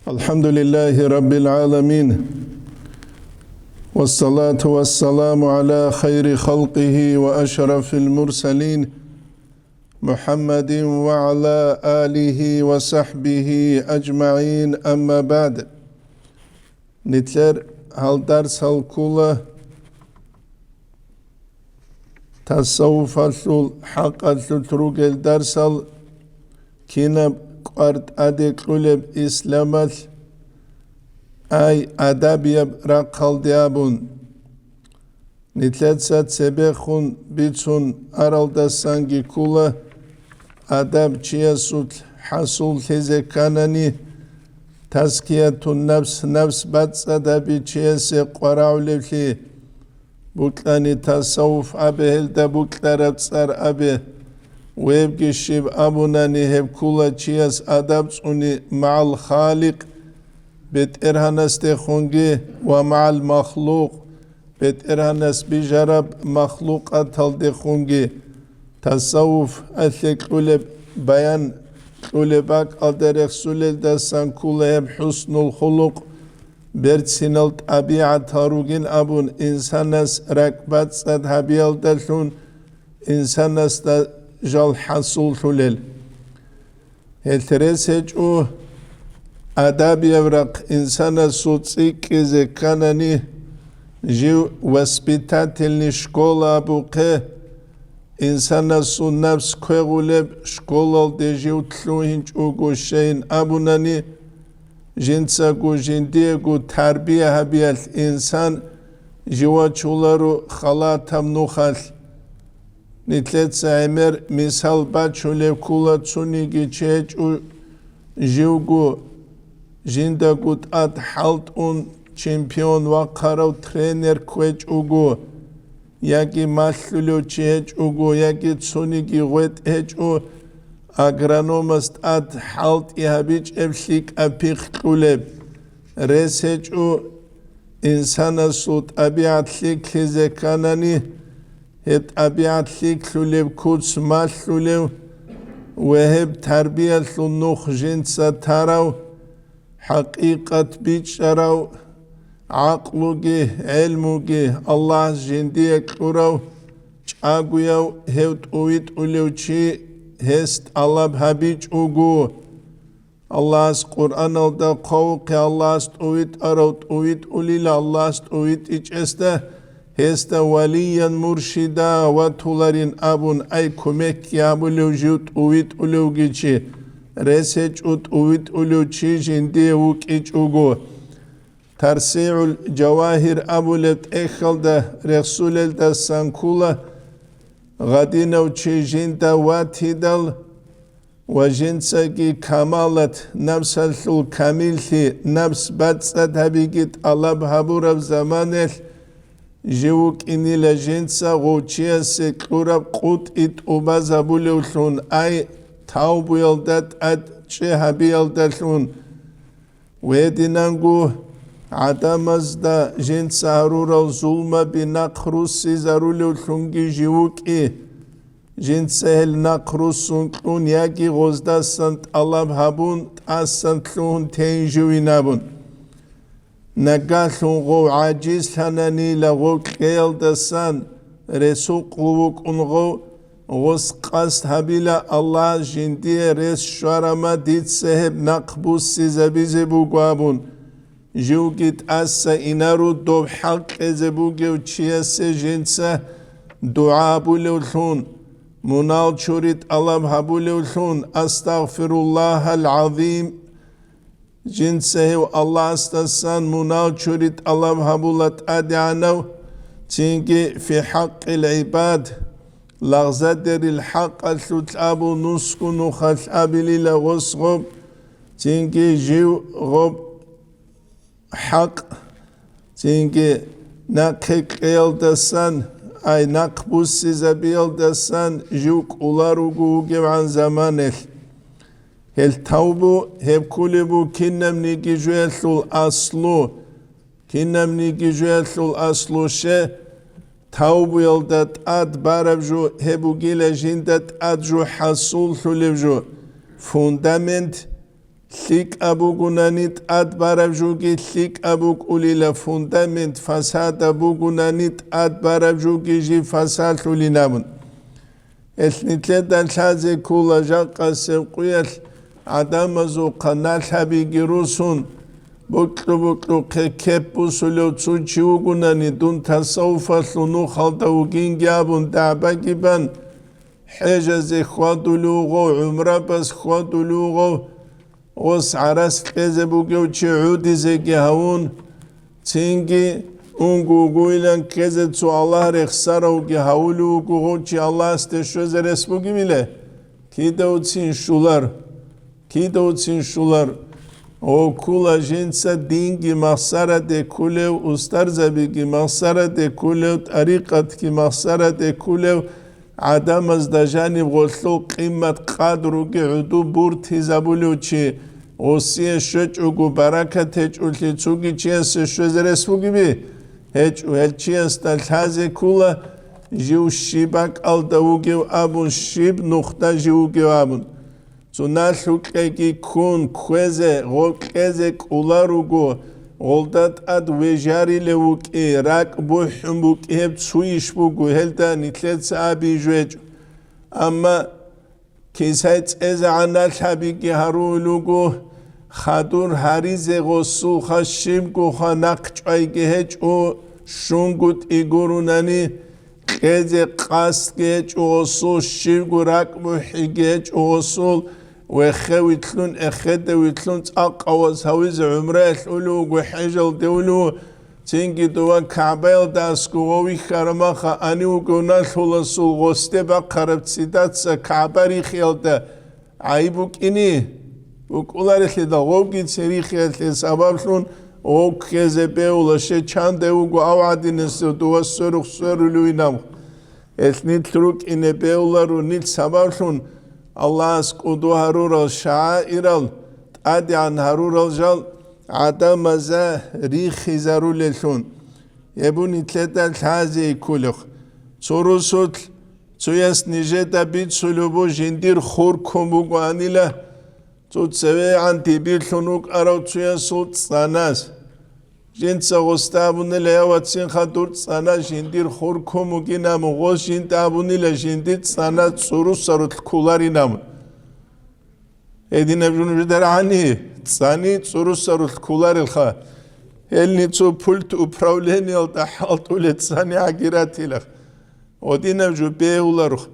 الحمد لله رب العالمين والصلاة والسلام على خير خلقه وأشرف المرسلين محمد وعلى آله وصحبه أجمعين أما بعد نتلر هل درس الكل تصوف الحق التروج الدرس كنا قرد أدك قلب إسلام أي أدابي رقل ديابون نتلتسات سبخون بيتون أرال دسانجي كولا أداب چياسوت حصول تزكانني تزكية النفس نفس باتس أدابي چياسي قراو لفلي بوكلاني تصوف أبي هلدا بوكلارب تصار أبي ويبقى شيب أبوناني هب كولا چياس أداب تصوني مع الخالق بيت إرهانس تخونجي ومع المخلوق بيت إرهانس بجرب مخلوقات تخونجي تصوف أثلك قلب بيان قلبك أدرك سلل دستان كله حسن الخلق برتسين الطبيعة تاروغين أبون إنسانس ركبات سد هبيال دلون إنسانس دا جال حصول تلل هلترس هجو أداب يورق إنسان سوتسيك إذا كانني جيو وسبيتاتلني شكولا بوقه إنسان سو نفس كوغولب شكولا دي جيو تلوهنج اوغو شين أبوناني جنسا گو جندية گو تربية هبيال إنسان جيوا چولارو خلاتم نوخال نتلت سايمر مثال باچولب كولا تسونيگي چهج جيو گو جندا قد اد حالت اون چمپیون و قراو ترینر کوچ اوگو یکی ماللو چهج اوگو یکی تسونیگی غوت هج او اگرانومست اد حالت یهبیج افلیک اپیخ قلب رس هج او انسان سود ابیعت لیک لزکانانی هت ابیعت لیک لولب کودس ماللو وهب تربیت لنوخ جنسا تراو حقيقة بيشراو عقلوغي علموغي الله جنديك قراو چاقوياو هوت اويت اوليوچي هست الله بحبيج اوغو الله اس قرآن الدا قوقي الله است اويت اروت اويت اوليلا الله است اويت ايچ استا هست وليا مرشدا وطولارين ابون اي كومك يابوليو جيوت اويت اوليوغي چي رسج اوت اويت اولو چي جندي وك ايج اوغو ترسيع الجواهر ابولت اخل ده رسول ده سانكولا غدينو چي جندا واتيدل وجنسكي كمالت نفس الكامل نفس باتسد هبيجت الله بحبور زمانه جيوك اني لجنسا غوچيا سكورب قوت ات اوباز ابولوشون اي تاوبو يلدت اد چه هبي يلدتون ويدينانگو عدمز دا جن سارورا ظلم بنقروسي زارولو لونگي جيوكي جن سهل نقروسون ياكي غزدا سنت الله بحبون تاسنت لون تنجوي نابون نقالون غو عاجز لناني لغو كيل دسان رسوق غوك انغو غوث قاست هبيلا الله جندية ريس شوارما ديت سهب نقبوس سيزابيزي بوغوابون جوغيت أسا إنارو دوب حق إزبوغيو چياسي جنسا دعا بولوثون منال چوريت الله بحبولوثون أستغفر الله العظيم جنسه الله استسان منال چوريت الله بحبولت أدعنو تنجي في حق العباد لغزدر الحق الثلابو نسكو نخل أبلي لغس غب تنجي جيو غب حق تنجي نقيق قيل دسان أي نقبوس سيزابيل دسان جوك أولارو قوغيو عن زمانه هل توبو هب كولبو كنم نيجي جوالثو الأصلو كنم نيجي جوالثو الأصلو شه توبو يلدت اد بارب جو هبوغيلا جندت اد جو حصول ثلب جو فوندامنت Lik abugunanit ad barabjugi lik abugulila fundament fasad abugunanit ad barabjugi ji fasad ulinamun. Etnitledan shaze kula jaqa sevquyal adamazu qanal habigirusun buklu kekepu sulo tsuchiugunani dun tasawfa lunu khalda ugingyabun dabagiban حجز خادلوغو عمره بس خادلوغو وس عرس كذا بوجو تشعودي زكي هون تينجي اونغو غويلان كذا تو الله رخسارو كي هاولو غو تشي الله استشوز رسبوغي ميله كيدو تين شولار او كولا جنسا دينجي مخسارة دي كولو استرزبي كي مخسارة دي كولو طريقة كي مخسارة دي كولو عدم از دجانب غلطو قیمت قدر و عدو بورد هزابولو چی اوسی شج و برکت هج اولی چوگی چی است شوز رسوگی بی هج و هل چی است التازه کولا جیو شیبک الدوگی و آبون شیب نقطه جیوگی و آبون تو نالوکی کن کوزه غلقزه کولاروگو غلطت اد وجاری لوکی راک بوهم بوکی هب سویش بوگو هلتا نیتلت سابی جوج اما کیسایت از عنال حبیگی هرولوگو خادور هریز غصو خشیم گو خنقچ ایگه هج او شونگوت ایگورونانی قیز قاست گهج اوصو شیگو راک بوحیگه هج اوصول وخويتلون أخد ويتلون أقوز هويز عمره الأولو وحجل دولو تنجي دوا كعبيل داسكو ووي خرمخا أني وقونا ثلثو غسته بقرب تسيدات سا كعباري خيال دا عيبوك إني وكولاري خيدا غوبكي تسيري خيال سبابلون ووك خيزبه ولشه چانده وقو أوعدي نسو دوا سرخ سرلوي نامو إثنيت تروك إني بيولارو نيت سبابلون الله اسكودو هرورال شعائرال تادي عن هرورال جال عدم زا ريخي زارولشون يبوني تلتا الحازي كولخ سوروسوت سويس نجيتا بيت سلوبو جندير خور كومبوغو عنيلا تو تسوي عن تبير لونوك أراو سويسوت ساناس جنسا غستابوني ليواتسين خدور سانا جندير خور كوموغي نامو غوز جنتابوني لجندير سانا سورو ساروت كولاري نامو ايدين ابجون جدر عني ساني سورو ساروت كولاري الخا هلني تو پولت upravlение دا حالتو لتساني عقيراتي لخ ودين ابجو بيولارخ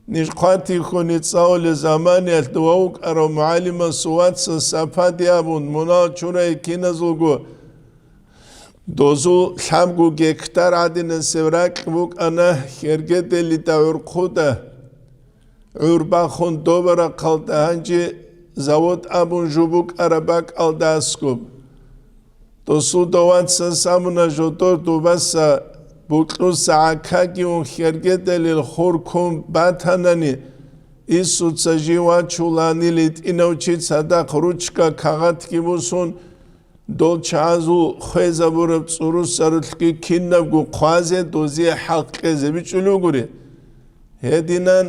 نشقاتي خوني تصاول زماني الدواوك ارو معالم سوات سفادي ابون منا چورا كينزلغو دوزو شامگو گکتر عدن سوراک بوک انا خرگت لیتا عرقودا عربا خون دوباره قلده هنجی زود ابون جوبوک عرباک الداسکوب دوسو دوان سامونا جوتور دوباسا بوکلو سعاکاگی اون خرگت لیل خور کن باتنانی ایسو تساجیوا چولانی لیت اینو چی صدق روچکا کاغت کی بوسون دول چازو خیزه برب صورو سرطلقی کنب گو قوازه دوزی حق زبی چلو گوری هدینان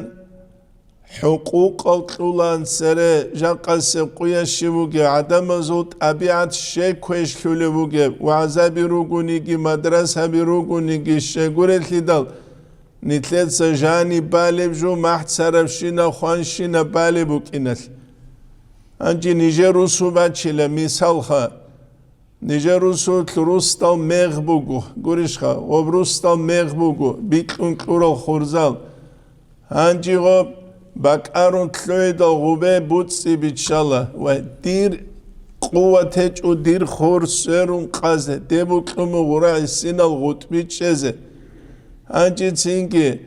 حقوق الطولان سره جاقا سبقویا شبوگه عدم زود طبیعت شکوش لوله بوگه وعزا بیروگونیگی مدرسه بیروگونیگی شگوره لیدال نیتلیت سجانی بالب جو محت سرفشینا خوانشینا بالبو کنل انجی نیجه روسو بچیله مثال خواه نیجه روسو روستال مغ بگو گوریش خواه غب روستال مغ بگو بیتلون کلورال خورزال هنجی غب بکارون تلوی دال غوبه بودسی بیتشالا و دیر قوت هج و دیر خور سرون قازه دیبو کلوم غرای سینال غوت بیتشزه هنجی تینگی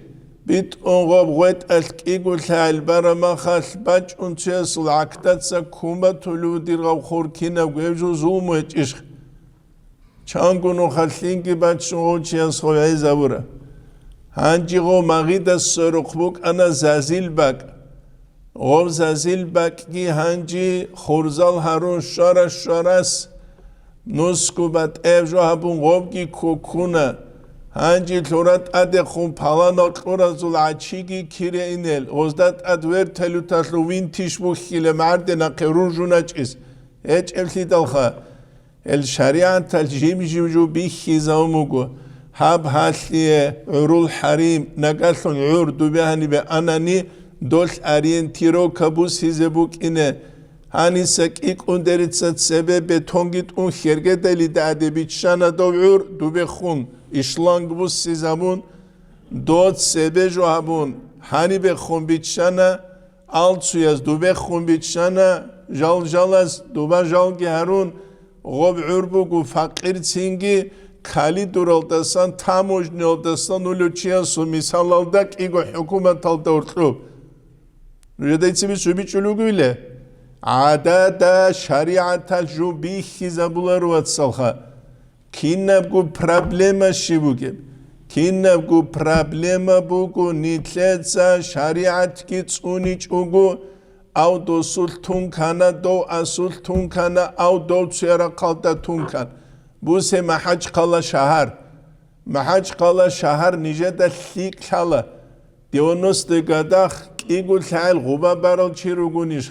بیت اون غب غویت الکیگو تحیل برما خال بچ اون چیسل عکتت سا کومه تلو دیر غب خور کینه گویجو زومو هج عشق چانگونو خالینگی بچ شو چیز خویای زبوره هنجی غو مغید سرق بوک انا زازیل بک غو زازیل بک گی هنجی خورزال هرون شارس نوسکو بات ایو جو هبون غوب گی کوکونه هنجي ثورات أدخون بالان أطورازول عشيجي كيرينل غزدات أدوير تلو تلوين تشبو خيل مردنا قروجونا جيس هيج أفلي دلخا الشريعة الجيم جيوجو بيخي زوموغو هاب هالي عرول حريم نقلون عور دوبيهاني بأناني دول أرين تيرو كابوس هزبوك إنه هاني سكيك اندريتسات سبب تونگيت اون خيرگه دلي داده بيتشانا دو عور دوبيخون İşlang bu sizabun dot sebe jo habun hani be khumbichana alt suyaz du be khumbichana jal jalas du ba jal geharun gob urbu gu fakir singi kali duraldasan tamoj noldasan uluchiya su misalaldak igo hükümet alda ortlu rüyadaytsi bir sübi çuluguyla adada şariatal jubi hizabular vatsalha Kinabgu problema shibugeb. Kinabgu problema bugu nitletsa shariat kitsunic ugu au do sultun kana do asultun kana au do tsera qalda tunkan. Bu se mahaj qala shahar. Mahaj qala shahar nijada lik khala. Dionos de gadakh igul thal ghuba baral chirugunish.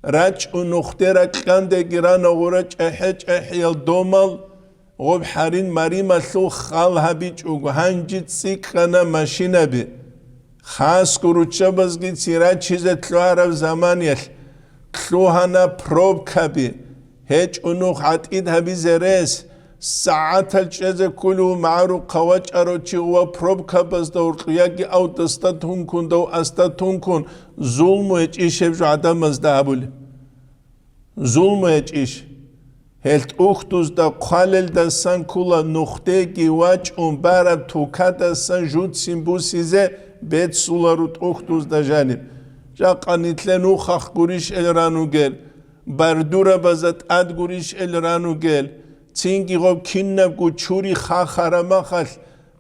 Rach unuhtera kande giran ogurach ehj ehyal domal غب حرين مريم سو خال هبيج وهنجت سيكنا ماشينا بي خاص كروتشا بزغي تيرا چيزة تلوارا زمانيش تلوهانا پروب كبي هيج انو خاتئيد هبي زرس ساعات الچيزة كلو معرو قواج اروچي و پروب كبز دور قياقي او دستا تونكون دو استا تونكون ظلمو هيج ايش هبجو عدم ازدهبولي ظلمو هيج ايش Helt uxtuz da qalel da san kula nuxte givaç barab tukata san jut simbusize bet sularut uxtuz da janib. Jaqanitlen uxax gurish el ranu gel. Bardura bazat ad gurish el ranu gel. Tsingi gob kinnab gu churi xaxarama xal.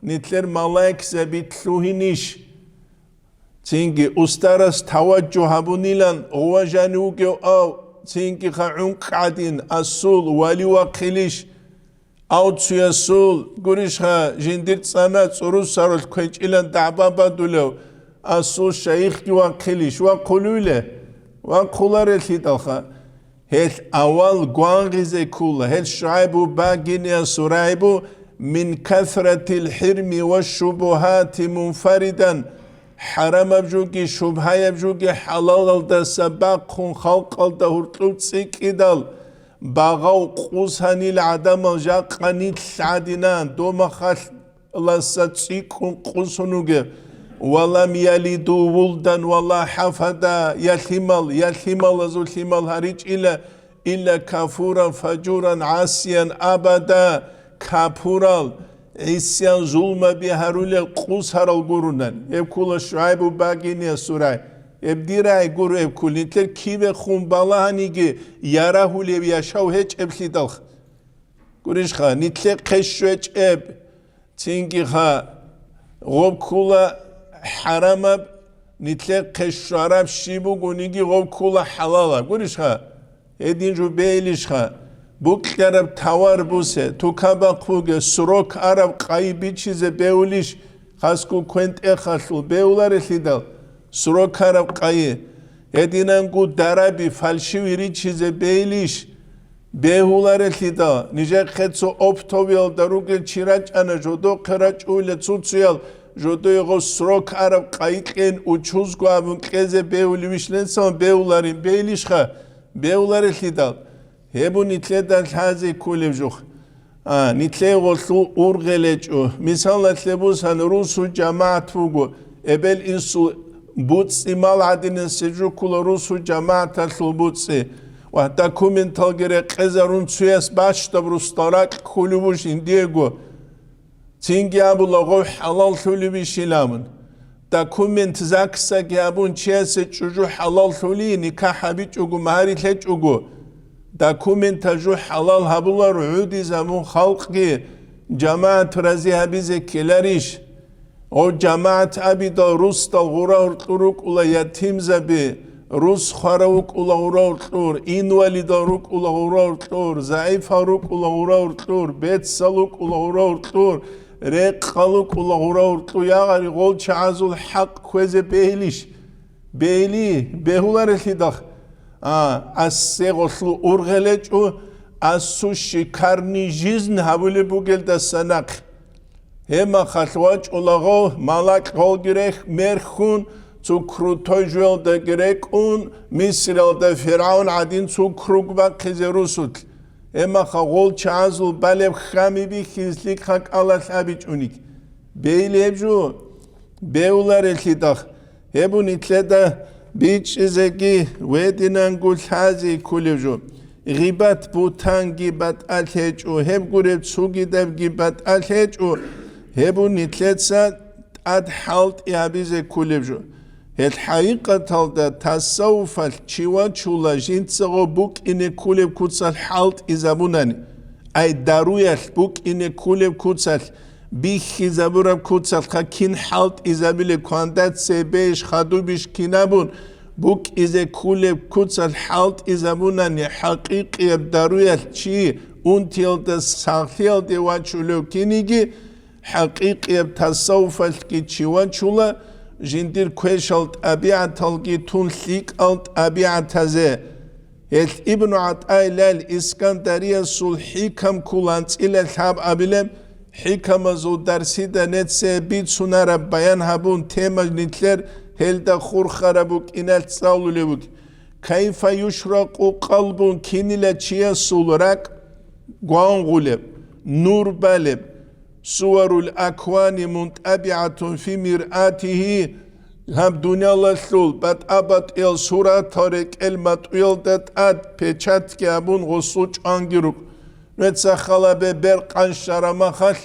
Nitler malaik zabit luhinish. Tsingi ustaras tawajju habunilan ovajani uge au Tsinki khaun qadin asul wali waqilish autsuya sul gurishha jindir tsana tsurus sarul kwenchilan da'baba dulew asul shaykh waqilish wa qulule wa qulare lidalkha hel awal gwangize kula hel shuaibu bagini suraibu min kathratil hirmi washubuhati munfaridan حرام ابجوگی شبهه ابجوگی حلال الدا سباق خون خلق الدا هرطلوب سیکیدال باغاو قوز هنیل عدم الجاق قنیت سعدینان دو مخال لسات سیکون قوز هنوگه ولم يلدو ولدن ولا حفدا يلحمال ازو الحمال هريج إلا كافورا فجورا عاسيا أبدا كابورال İsyan zulma biharule qus haral gurunan ev kula şuaybu baginiya suray ev diray guru ev kulintler kive khumbala hanigi yarahule yaşav hiç ebli dalx gurish kha nitle qeshweç eb tingi kha gob kula harama nitle qeshwarab shibu gunigi gob kula halala gurish kha edin ju beylish kha Buk Arab tavar buse, tukaba kuge, surok Arab qaybi çize beuliş, hasku kwent ekhasul, beular ehlidal, surok Arab qayı, edinan gu darabi falşiviri çize beyliş, behular ehlidal, nice khetso optovyal darugel çiraç ana, jodo kıraç uyle tsutsuyal, jodo yego surok Arab qayıken uçuz guabun keze beulivişlen son beularin beyliş ha, beular ehlidal, Hebu nitledan hazi kulevjuh. Nitle golsu urgelecu. Misal atlebus han rusu cemaat fugu. Ebel insu butsi mal adinin seju kula rusu cemaat atul butsi. Vahta kumin talgere qezarun suyas başta brustarak kulübuş indiego. Tingi abu lagov halal tülübi şilamın. Da kumin tzaksa gabun çiyase çocuğu halal tülü nikah habit ugu maharitle ugu. Dokumentaju halal habular udi zamun halqi cemaat razi habize keleriş o cemaat abida Rus da gura turuk ula yatim zabi Rus kharavuk ula gura tur invalid ruk ula gura tur zaif ruk ula gura tur bet saluk ula gura tur ريق خلق الله غراور ياغري غول شعازو الحق كوزي بيليش بيلي بيهولار الهدخ السيغوصلو أرغلجو السوشي كارني جيزن هابولي بوغل دا سنق هما خلواج أولغو مالاك غول جريخ مرخون تو كروتوي جوال دا جريكون مصر دا فرعون عدين تو كروكبا قزيروسوت هما خغول شعازو بالب خامي بي خيزليك خاك الله ثابت أونيك بيلي هبجو بيولار الهدخ هبو نتلدا بيتش إزاكي ويدنا نقول حازي كوليجو غيبات بوتان غيبات ألهجو هب قرب سوغي دب غيبات ألهجو هبو نتلتسا أد حالت إيابيزي كوليجو الحقيقة تلدا تصوف الچيوا چولا جنسغو بوك إني كوليب كوتسال حالت إزابوناني أي دارويال بوك إني كوليب كوتسال بيخي زبورب كوتسال خاكين حالت إزابيلي كواندات سيبيش خادوبيش كينابون بوك إزا كوليب كوتسال حالت إزابوناني حقيقي بدارويال چي اونتيل دا ساخيل دي واچولو كينيجي حقيقي بتصوف الكي چيوا چولا جندير كويشالت أبيعت الكي تنسيك ألت أبيعت هزي ابن عطاء الإسكندرية سول حكم كولانس إلى الحاب أبيلم حكم زو درسي دا نتسي بيت سنارا بيان هابون تيما نتلر هلدا خور خرابوك إنال تساولو لبوك كيف يشرق قلب كينيلا چيا سولراك قوان غلب نور بالب صور الأكوان منتبعة في مرآته هم دنيا الله سول بات أبات إل سورة تارك المطويل دات آد پیچت که ابون غصوچ آنگیروک نتسا خلابه برقان شرما خل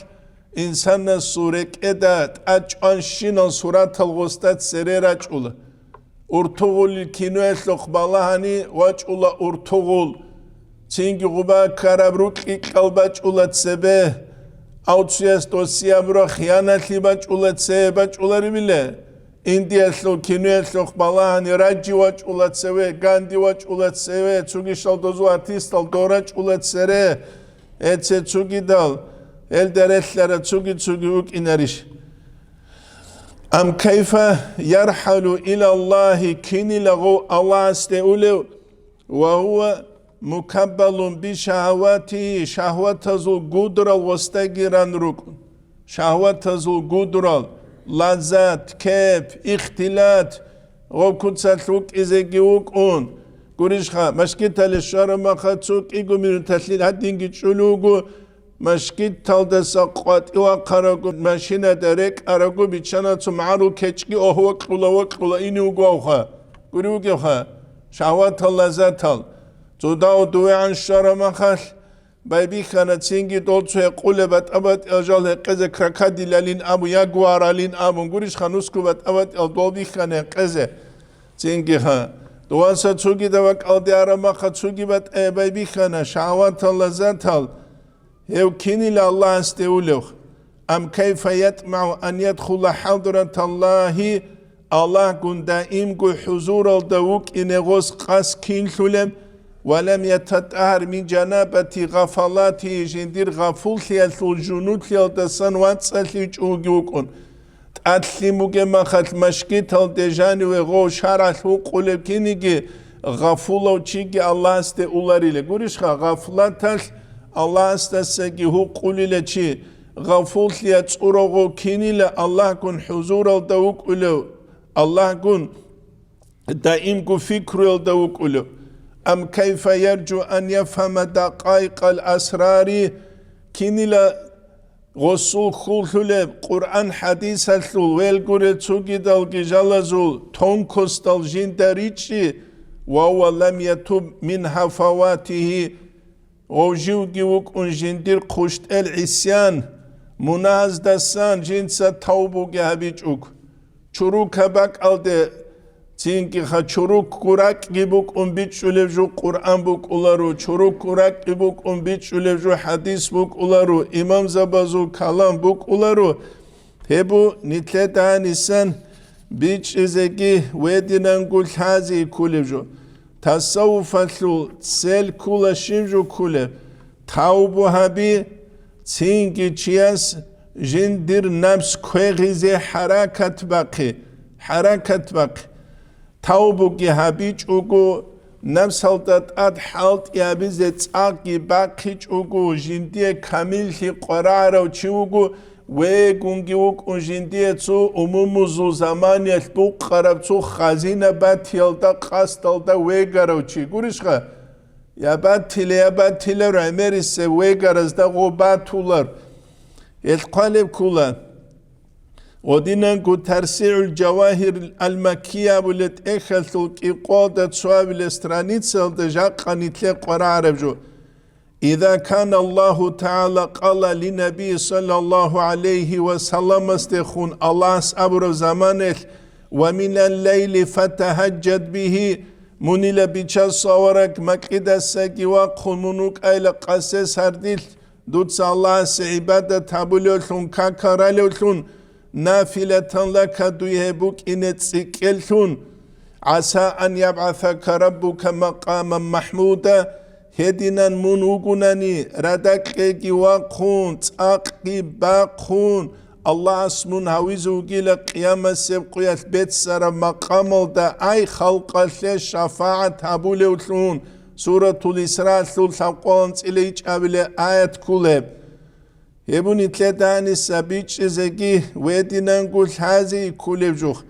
انسان سورك ادات اج آنشينا سورة تلغستات سريراج اولا ارتغول الكينوه لقبالا هاني واج اولا ارتغول تينجي غبا كارابروك اقلباج اولا تسبه اوتسياس دوسيا برا خيانات لباج اولا تسبه باج اولا ربيله انديا سلو كينوه لقبالا هاني راجي واج اولا تسبه غاندي واج اولا تسبه تسوغي شال دوزو ارتيستال دوراج اولا تسبه اتسه تسوغي دال الدرسلere تسوغي إناريش أم كيف يرحل إلى الله كيني لغو الله استئوله وهو مكبل بشهواته شهوة زو قدر وستغيران ركن شهوة زو قدر لذات كيف اختلاط وكتسلوك إزيجيوك أون قريشخا مشكلة للشارع خاتسوك إيقو من تسليل هدينجي تشولوغو مشكيت تالدسا قوات إوا قراغو ماشينة دارك أراغو بيچانا تمعارو كيچكي أهو قولا إنيو قوخا قريو قوخا شهوات اللذات تال توداو دوي عن شارما خال بايبي خانا تسينجي دولتو يقول بات أبات إلجال هقزة كراكادي لالين أبو ياقوارا لين أبو قريش خانوسكو بات أبات إلدولبي خانا هقزة تسينجي خان دوانسا تسوغي دواك ألدي خا تسوغي بات بايبي خانا شهوات اللذات تال هو كيني لله استولوخ أم كيف يطمع أن يدخل حضرة الله الله كن دائم كو حضور الدوك إن غوز قاس كين سلم ولم يتطهر من جنابة غفلاته جندير غفول ثيالثو الجنود ثيالدسان واتسالي جوغيوكون تأتلي مجمع خط مشكيت الدجاني وغو شارعثو قولب كينيجي غفولو چيجي الله استولاري لغوريش غفلاتال الله استسقي هو قولي لشي غفول ليتصورغو كيني الله كن حضور الدوك أولو الله كن دائم كن فكر الدوك أولو أم كيف يرجو أن يفهم دقائق الأسرار كيني غسول خلول قرآن حديث الثول ويلقر تسوكي دالكي جالزول تونكوس دالجين داريتشي وهو لم يتوب من هفواته وجوجي وك انجندير قشت العسيان مناز دسان جنسا توبو جهبيجوك چروك باك alde تينكي خا چروك كوراك جيبوك انبيت شلفجو قرآن بوك اولارو چروك كوراك جيبوك انبيت شلفجو حديث بوك اولارو امام زبازو كلام بوك اولارو هبو نتلتا نسان بيچ ازاكي ويدنان قول حازي كولفجو تصوف سل كولا شيمجو كولا تاوبو هابي تينكي تشياس جندر نفس كوغيزي حركة باقي توبوكي هابيج اوغو نفس هلتات اد حالت يابيزي تاقي باقيج اوغو جندية كامل لي قرارو چوغو ويغونغي وكو جندية تو اموموزو زمان يلبو قرب تو خزينة باتيلتا قاستلتا ويغارو چي گورشخا يا باتيلة راميريس ويغارز دا غوباتولر القالب كولا ودينان كو ترسيع الجواهر المكية ولت اخلتو كي قودة سواب الاسترانيتسل دجاق قانيتلي قرار جو إذا كان الله تعالى قال لنبي صلى الله عليه وسلم استخون الله أبر زمانه ومن الليل فتهجد به منيل بيشا صورك مكيدة ساكي وقل منوك أيلا قاسس هرديل دوتس الله سعبادة تابوليوثون كاكاراليوثون نافلة لك دويهبوك إنتسكيلثون عسى أن يبعثك ربك مقاما محمودا هدينا منوغناني ردكي وقون تاقي باقون الله اسمون هاويزو جيلا قيامة سبقية بيت سر مقام دا أي خلق اللي شفاعة تابوليوثون سورة الإسراء ثل ثقوانت إليج أبلي آية كولب يبوني تلتاني سبيج إزاقي ويدنا نقول هذه كولب جوخ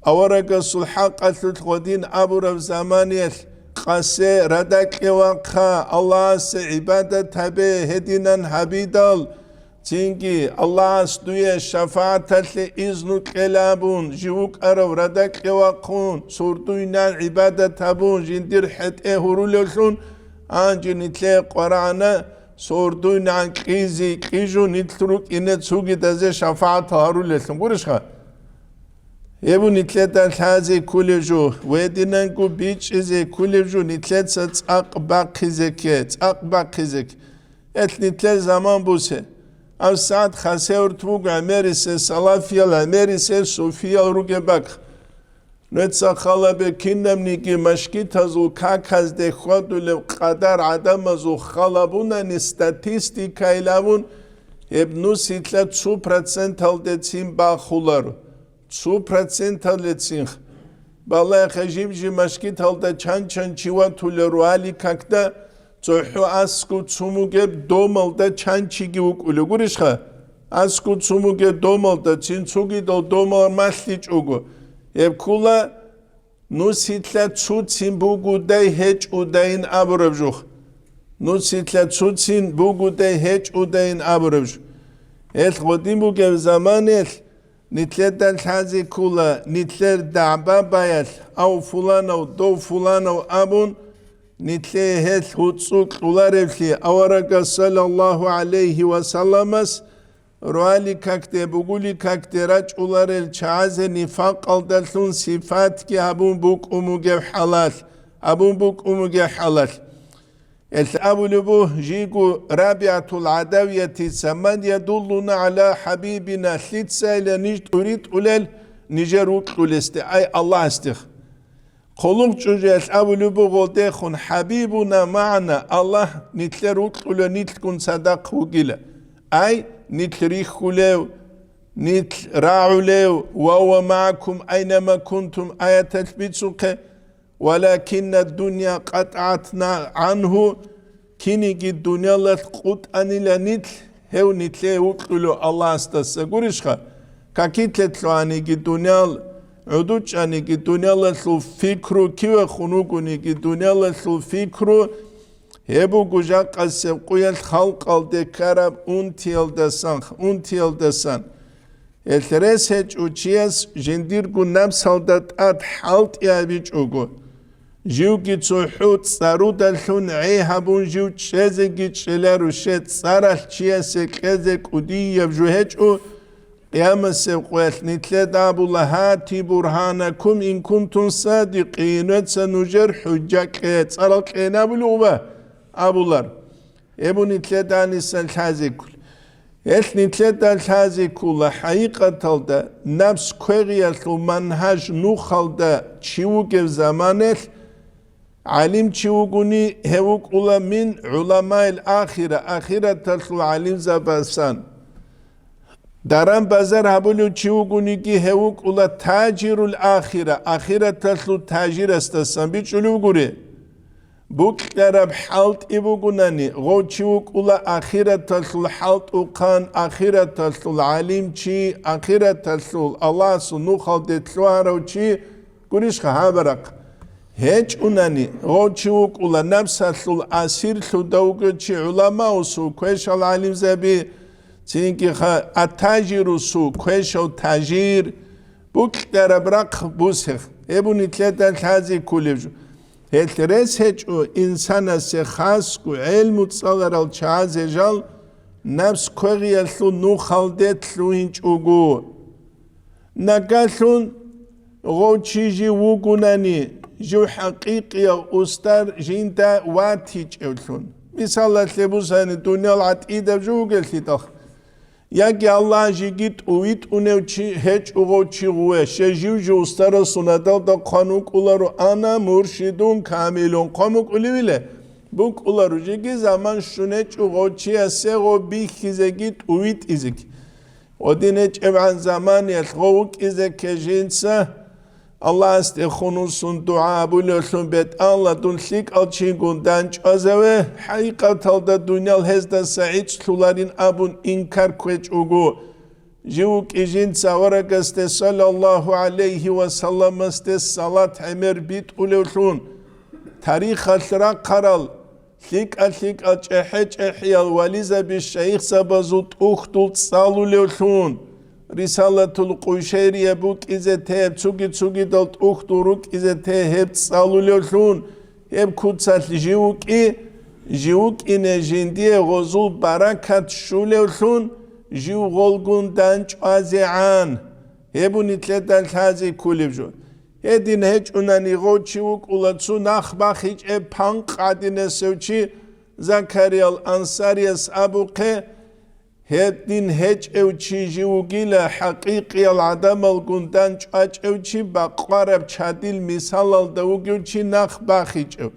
أورق الصلحاق الثلث أبو زمانية قاسي ردك وقها الله سعبادة تبه هدنا حبيدال تينكي الله استوية شفاعة اللي إذنو كلابون جيوك أرو ردك وقون سورتوينان عبادة تبون جندير حد هرولوشون آنجي نتلي قرآن سورتوينان كيجو نتلوك إنت سوكي تزي شفاعة هرولوشون قرشخا يبو نتلت الحازي كل جو ويدنانكو بيش إزي كل جو نتلت ستاق باقي زكي نتلت زمان بوسي او ساعت خاسي ورتوق عميريسي صلافيا العميريسي صوفيا روكي باق نتسا خالبه كنم نيكي مشكي تزو كاكاز دي خودو لو قدر عدم زو خالبونا نستاتيستيكا إلاون يبنو سيتلت 2% هلدتين باخولارو 2% هلدتين بالله خجيب جي مشكي تلتا چان چيوا تولرو علي كاكدا تحو اسكو تسوموگه دومالدا چانچيگي وكولو گورشخا اسكو تسوموگه دومالدا چينچوگي دومال ماليچ اوگو يب كولا نوسيتلا تسوتين بوگو داي هيچ اوداين ابربجوخ نوسيتلا تسوتين بوگو داي هيچ اوداين ابربج ال قديم بوگه زمان نتلدن حازي كولا نتلر دعبا بايل او فلان او دو فلان او ابون نتلي هل هوتسوك ولارفلي أورك صلى الله عليه وسلم روالي كاكتي بقولي كاكتي راج ولارل چاز نفاق الدلتون صفات كي أبون بوك أموغي حلال الأبو لبو جيكو رابعة العدوية سمد يدلنا على حبيبنا ثلثة إلى نجد أريد أولال نجروك أولستي أي الله استخ قولون جوجل أولو بغودي خون حبيبنا معنا الله نتلروك ولا نتلكون صدق وقيلة أي نتلريخ ولو نتراعوا له وهو معكم أينما كنتم آية تثبيتك ولكن الدنيا قطعتنا عنه كينيجي الدنيا لتقوت أني لنتل هو نتلروك الله استسقورشخا كاكيتلتلو أنيجي الدنيا عدوش أنيكي دنيا لسلو فكرو كيو خنوكونيكي دنيا لسلو فكرو هبو جوجا قسم قويل خلق الدكارب اون تيل الترس هج اوچيس جندير كو نفس هلدت اد حالت يابيج اوغو جيو كي تسوحوت سارو دلحون عيهبون جيو تشيزي تشيلارو شيت سارال چيسك ازك ودي يبجو هج او قيام سبقوات نتلد أبو الله هاتي برهانكم إن كنتم صادقين سنجر حجك تصرق أبو الأوبة أبو الله إبو نتلد عن الحازي كل نتلد الحازي كل حقيقة دا نفس كوغيال ومنهج نوخل دا تشيوك زمانه علم تشيوكوني هوك أولا من علماء الآخرة آخرة تلو علم زباسان Дарам базар хабулю чиугуники хевук ула таджирул ахира. Ахира таслу таджир астасан бичулю гуре. Буклараб халт ибугунани. Го чиук ула ахира таслу халт уқан. Ахира таслу алим чи. Ахира таслу Аллах суну халдетлуарау чи. Гуриш хабарак. Хеч унани. Го чиук ула набсаслу асир лудаугу чи улама усу. Квешал алим заби. Цинки атажирусу квешо тажир букларабрак бусех ебуни тлета хази кулевжу хетрес хечу инсана се хаску илму цаларал чазежал нafs квегиялу ну халдетлу инчугу нагалун гочижи вугунани жу хақиқия устар жинта ватич евлун мисалла лебусани дунял атида жугелхитах Яки Аллах жигит уит уневчи хеч угочи гуе шеживжу устара сунадал да қанук улару ана муршидун камилун қамук уливиле бук улару жиги zaman шунеч угочи асего бихизегит уит изик одинеч еван zaman ялгоук изек жинса Allah استخونوسون دعا بولوسون بيت الله دون ليك alçingun danç azave haqiqatalda dunyal hezda sa'id sularin abun inkar kweç ugu Jivuk ijin savaragaste sallallahu aleyhi ve sellem aste salat emer bit ululun tarih alra qaral lik çehiyal valiza bi şeyh sabazut uxtul salululun Risalatul Quşeyriye buk izete hep tsugi dalt uxturuk izete hep salululun hep kutsal jivuk ine jindiye gozul barakat şululun jiv golgundan çazian hebun itledan hazi kulivju edin hiç unani goçivuk ulatsu nakhbah hiç panq adine sevçi Zakariyal Ansariyas abuqe Hedin heç evçi jivugila haqiqiyal adamal gundan çaç evçi baqarab çadil misal al davugçi nakh baxiç ev.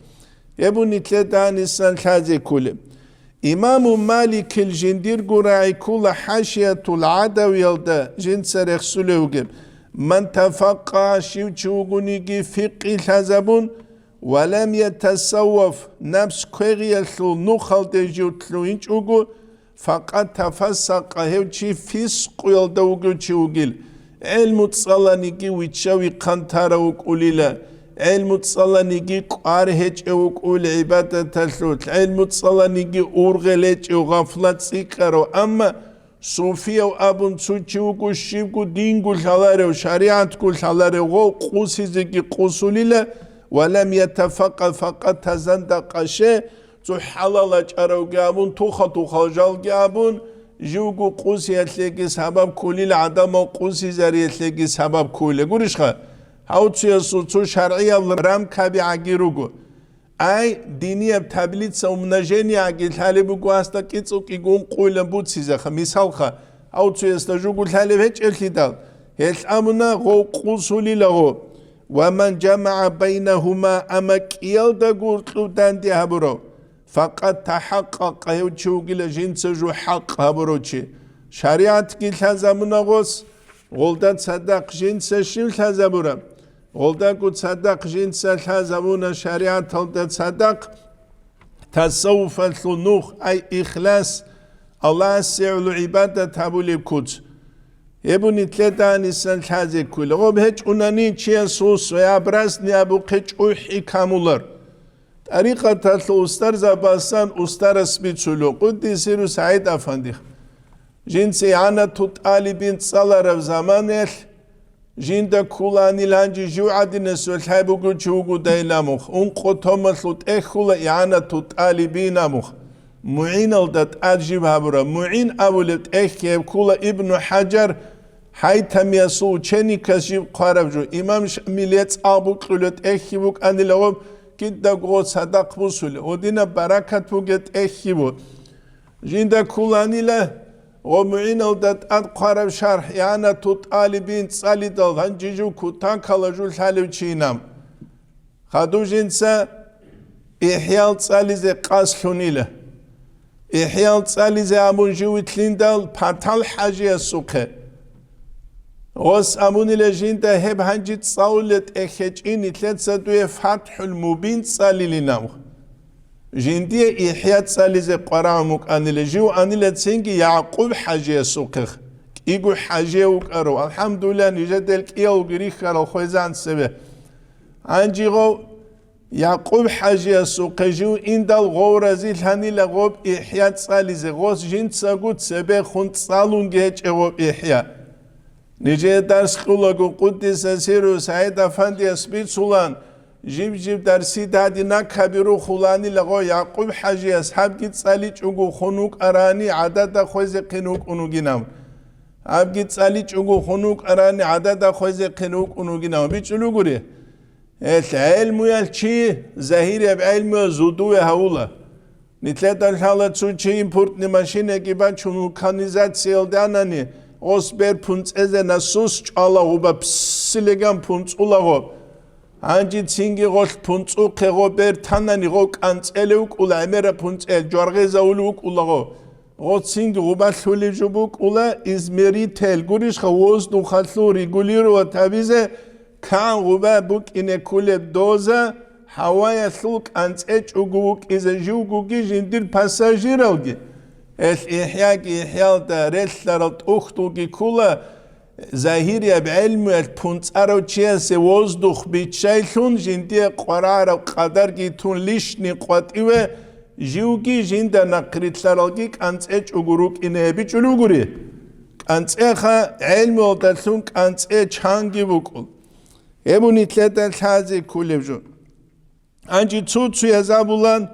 Ebu nitledan insan hazi kulim. İmam Malik el jindir gurai kula haşiyatul adaviyalda jinser eksulevgim. Man tafaqqa şivçugunigi fiqi hazabun ve lem yetasawwaf nafs qeğiyallu nuxalde jutlu inçugu Fakat tafassaqa hevçi fisq yolda uguçi ugil. Elmut salanigi wichawi qantara ukulila. Elmut salanigi qar heç ukul ibadat talut. Elmut salanigi urgeleç gaflat sikaro amma Sufiya abun suçi ugu shivgu dingu halare şariat kul halare go qusizigi qusulila ve lem yetafaqqa faqat tazanda qaşe Zu halala çarav gabun, tuha jal gabun, jivgu qusiyetlegi sabab kulil adama qusizaretlegi sabab kule. Gurishka, havtsuya su şar'iya ram kabi agirugu. Ay diniyab tablitsa umnajeni agil halibugu hasta kitsuk igun qulen butsizaha. Misalha, havtsuya stajugu halib hiç elhidal. Hel amuna go qusulila go. ومن جمع بينهما أمك يلدا قرطلو داندي هبرو فقط تحقق هوچوغل جنسجو حق هبروچي شريعت گيل تزامنا غوس غولدا صدق جنس شيل تزامورا غولدا قد صدق جنس تزامونا شريعت هلدا صدق تصوف الثنوخ أي إخلاص الله سعلو عبادة تبولي كوت Ebu nitledan insan hazi kule. Gob hiç unani çiye sus veya bras niyabu hiç uhi kamular. Tariqatatlı ustar zabasan ustar asbi çulu. Kuddisiru Said Efendi. Jinsi ana tut alibin tsalarev zamanel. Jinda kulani lanci juadine sölhaybu guçugu daylamuh. Unqo tomaslut ekhula iana tut alibin amuh. Mu'in aldat adjib habura. Mu'in avulet ekhev kula İbn Hacer Haytam yasu çeni kasjib qarabju. İmam Şamiliyet abu kulet ekhibuk anilagum kidda go sadak busul. Odina barakat buget ekhibu. Jinda kulanila o mu'in aldat ad qarab şarh yana tut alibin salidal hanciju kutan kalajul halev çinam. Khadu jinsa ihyal salize qaslunila. إحيال تصاليزي أمون جويت لندال باتال حاجة سوقه غوص أموني لجيندا هب هنجي تصاولت إخيجيني تلت سدوية فتح المبين تصالي لناو جيندي إحيال تصاليزي قرامك أني لجيو أني لتسنجي يعقوب حاجة سوقه إيقو حاجة وكارو الحمد لله نجدلك إيو قريخ كارو خويزان سبه عنجي غو يعقوب حاجة سوقجو إندال غورة زيل هاني لغوب إحياء تصاليزي غوص جين تساقود سبه خون تصالون جيج غوب إحياء نجي درس قولغو قدس سيرو سعيد أفندي أسبيت سولان جيب درسي دادي ناكابيرو خولاني لغو يعقوب حاجة أصحاب جيت ساليج أغو خونوك أراني عدد خوزي قنوك أنوغينام أب جيت ساليج أغو خونوك أراني عدد خوزي قنوك أنوغينام بيچلو غوري العلم يالشي زهير بعلم زودو هولا نتلات الحالة تسوچي импортни машина гибачу механизация дანани осбер пунц эзе насус чала уба псилеган пунц улаго анжи цинги гол пунц уқего бер танани го канцеле укула эмера пунц эл жоргеза улу укулаго го цинги уба лули жубук ула измери тел гуриш хавоз ду халу регулирова табизе كان غبا بوك إن كل دوزة هوايا ثوك أنت أجوك إذا جوجوك جندير باساجيروجي الإحياء دا رسلت أختوك كلا ظاهرية بعلم البنت أرو تشيس وزدخ بيتشايلون جندير قرار وقدر جيتون ليشني قواتيوه جوجي جندا نقريت لرالجيك أنت أجوك إن بيجلوغوري أنت أخا علم ودلثونك أنت أجهانجي بوكول Ebuni tleten tazi kulevju. Anji tsu yazabulan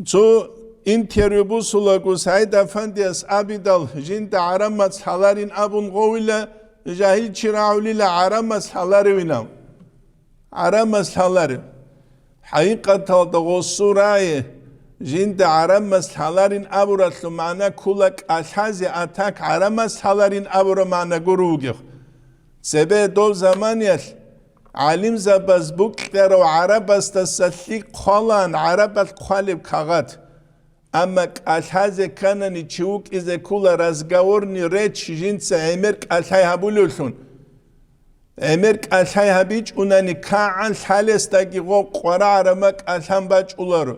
tsu interview busulagu Said Efendi'as abidal jinda aramas halarin abun govila jahil çiraulila aramas halari vinam. Aramas halari. Haqiqatan da gosurayı jinda aramas halarin aburatlu mana kulak alhazi atak aramas halarin abura mana gurugiq. سبه دو زمانيش علم زباز بوكتر وعرب استسلي قلان عرب القالب كغات اما الحازه كانني تشوك اذا كل رزغورني ريتش جنس امرك الحي هبولولون امرك الحي هبيج انني كان حالستاغي غو قرارمك الحم باج اولارو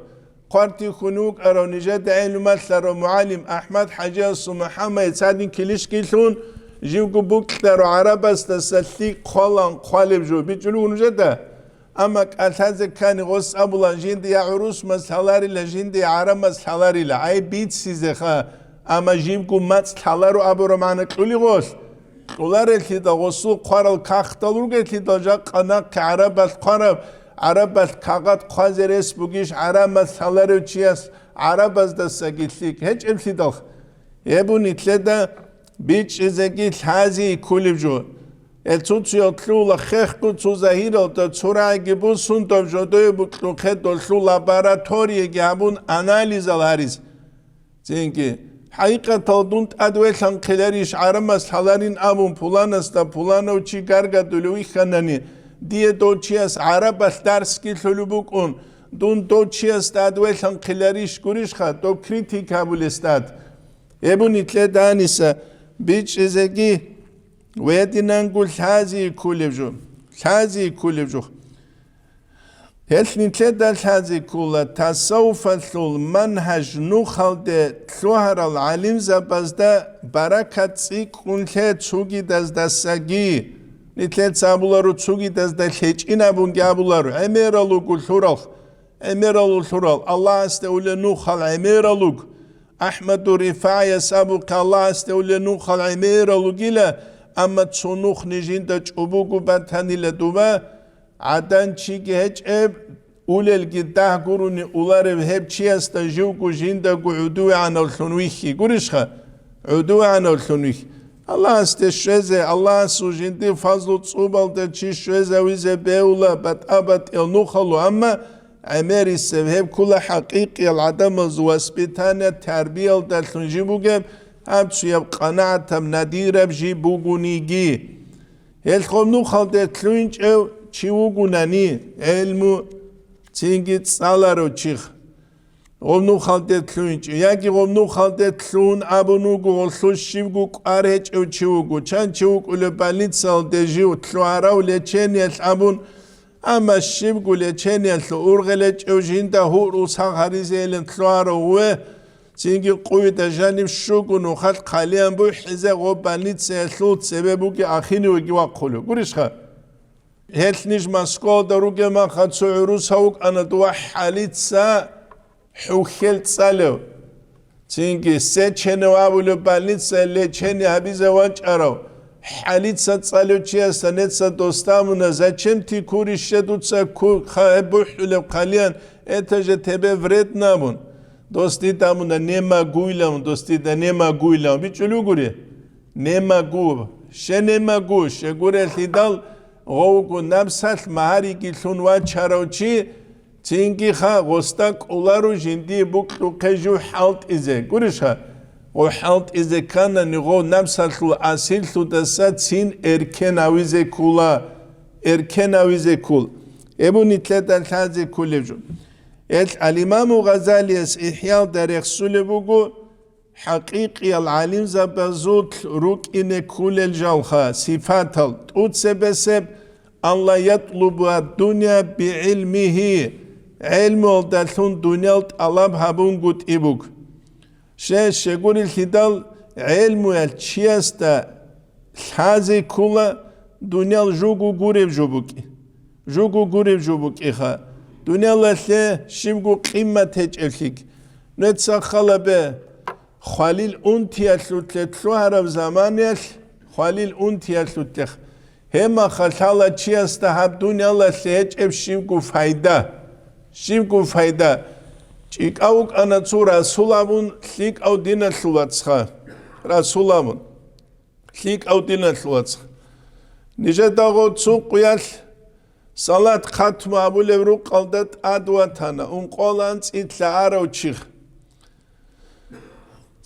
قرتي خنوك ارو نجد علمات لرو معلم احمد حجاز محمد سادين كليشكيلون جيوكو بوكتر عربس تسلي قلان قالب جو بيجلو نجدا اما الحازه كان غوس ابولا جندي عروس مسحلاري لجندي عرب مسحلاري لا اي بيت سيزخا اما جيمكو مسحلارو ابو رمانه قولي غوس قولار اللي دا غوسو قرال كاختلو اللي دا جا قنا عرب القرب عرب الكاغات قازرس بوغيش عرب مسحلارو تشياس عرب دا ساغيتليك هج امسيدخ يبوني تلدا بيتش إزاقي الحازي كوليفجو التوتسي يطلو لخيخكو تزاهيرو تتسورا جبوسون تبجدوي بطلو خدو لخلو لاباراتوري جابون أناليز الهاريز زينكي حقيقة تلدونت أدوية لنقلاريش عرمس حلارين أبون بولانس دا بولانو چي غارغا دولوي خاناني دي دو چياس عرب الدارسكي تلوبوكون دون دو چياس دا أدوية لنقلاريش گوريش خا دو كريتيكا بولستاد ابوني تلدانيسا بيتش إزاقي ويدنا نقول حازي كوليفجو حازي كوليفجو هلني تلدا الحازي كولا تصوف الثول منهج نوخل دي تلوهر العلم زبازدا بركة سيك ونخي تسوغي داز داساقي نتلد سابولارو تسوغي داز دا لحيجينا بونجي ابولارو اميرالو قول ثورال اميرالو ثورال الله استولي نوخل اميرالو أحمد رفاعي سابق الله استولي نوخ العمير لغيلا أما تسونوخ نجين دا جبوكو باتاني لدوبا عدان چيكي هج اب أولي الجده قروني أولارب هب چياس دا جوكو جين دا عدوي عن الخنويخي قرشخا عدوي عن الخنويخ الله استشوزي الله سو جين دي فضلو تصوبال دا چي شوزي ويزي بيولا بات أبات النوخلو أما عمير السبب كل حقيقي العدم واسبتانة تربية دلتون جيبوغم هم تسويب قناعة ناديرة بجيبوغونيجي الخوم نو خالده تلوينج او چيوغوناني علمو تنجي تصالارو چيخ غمنو خالدت لونج ياكي غمنو خالدت لون أبونوغو غلوش شيوغو قارهج أو تشيوغو چان تشيوغ أولو باليت سال دجيو تلوارو لچين يل أبون أما شيوغو لچين يل أورغلج أو جيندا هورو ساغاريزيلن تلوارو و تينجي قوي دجانب شوغو نوخات قاليان بو حزا غو باليت سيلوت سببو كي أخيني وكي واقولو قريشخا هلنيش مسكول دروغي ما خاتسو عروس هاوك أنا دوا حاليت سا حوخل تسالو تينجي سيتشنو أبولو بالنسا ليتشني هبيزا وانجارو حاليتسا تسالو تشيسا نتسا دوستامونا زاچم تي كوري شدوتسا بوحلو قاليان اتجا تبه ورد نامون دوستی تامونا نيما گويلام دوستی دا نيما گويلام بيچلو گوري نيما گو شه نيما گو شه گوري ليدال غوغو نمسال مهاري كي لونوا چارو چي تينكي خا غوستاك أولارو جندي بوكلو كجو حالت إزي قرشها وحالت إزي كان نغو نمسالو أسيلتو دسا تين إركن أويزي كولا إركن أويزي كول إبو نتلت الحازي كول يبجو الإمام غزالي إحياء داريخ سولبوغو حقيقي العالم زبازوت روك إن كول الجالخا صفاتل تود سبسب الله يطلب الدنيا بعلمه علم الدلون دنيا طلب هبون قد إبوك شغور الهدال علم الشياستا الحازي كولا دنيا جوغو غوريب جوبوكي جوغو غوريب جوبوك إخا دنيا لله شبغو قيمة تجلك نتسخل به خليل أنتيالو تلتلو هرب زمانيال خليل أنتيالو تلخ هما خلال چیسته هب دنیا لسیج اب شیمکو فایده چیک اوک انا تو رسولمون لیک او دین سلواتسخا رسولمون لیک او دین سلواتسخ نیجه داغو تو قیال صلات ختم ابو لورو قلدت ادواتانا اون قولانس ایتلا عراو چیخ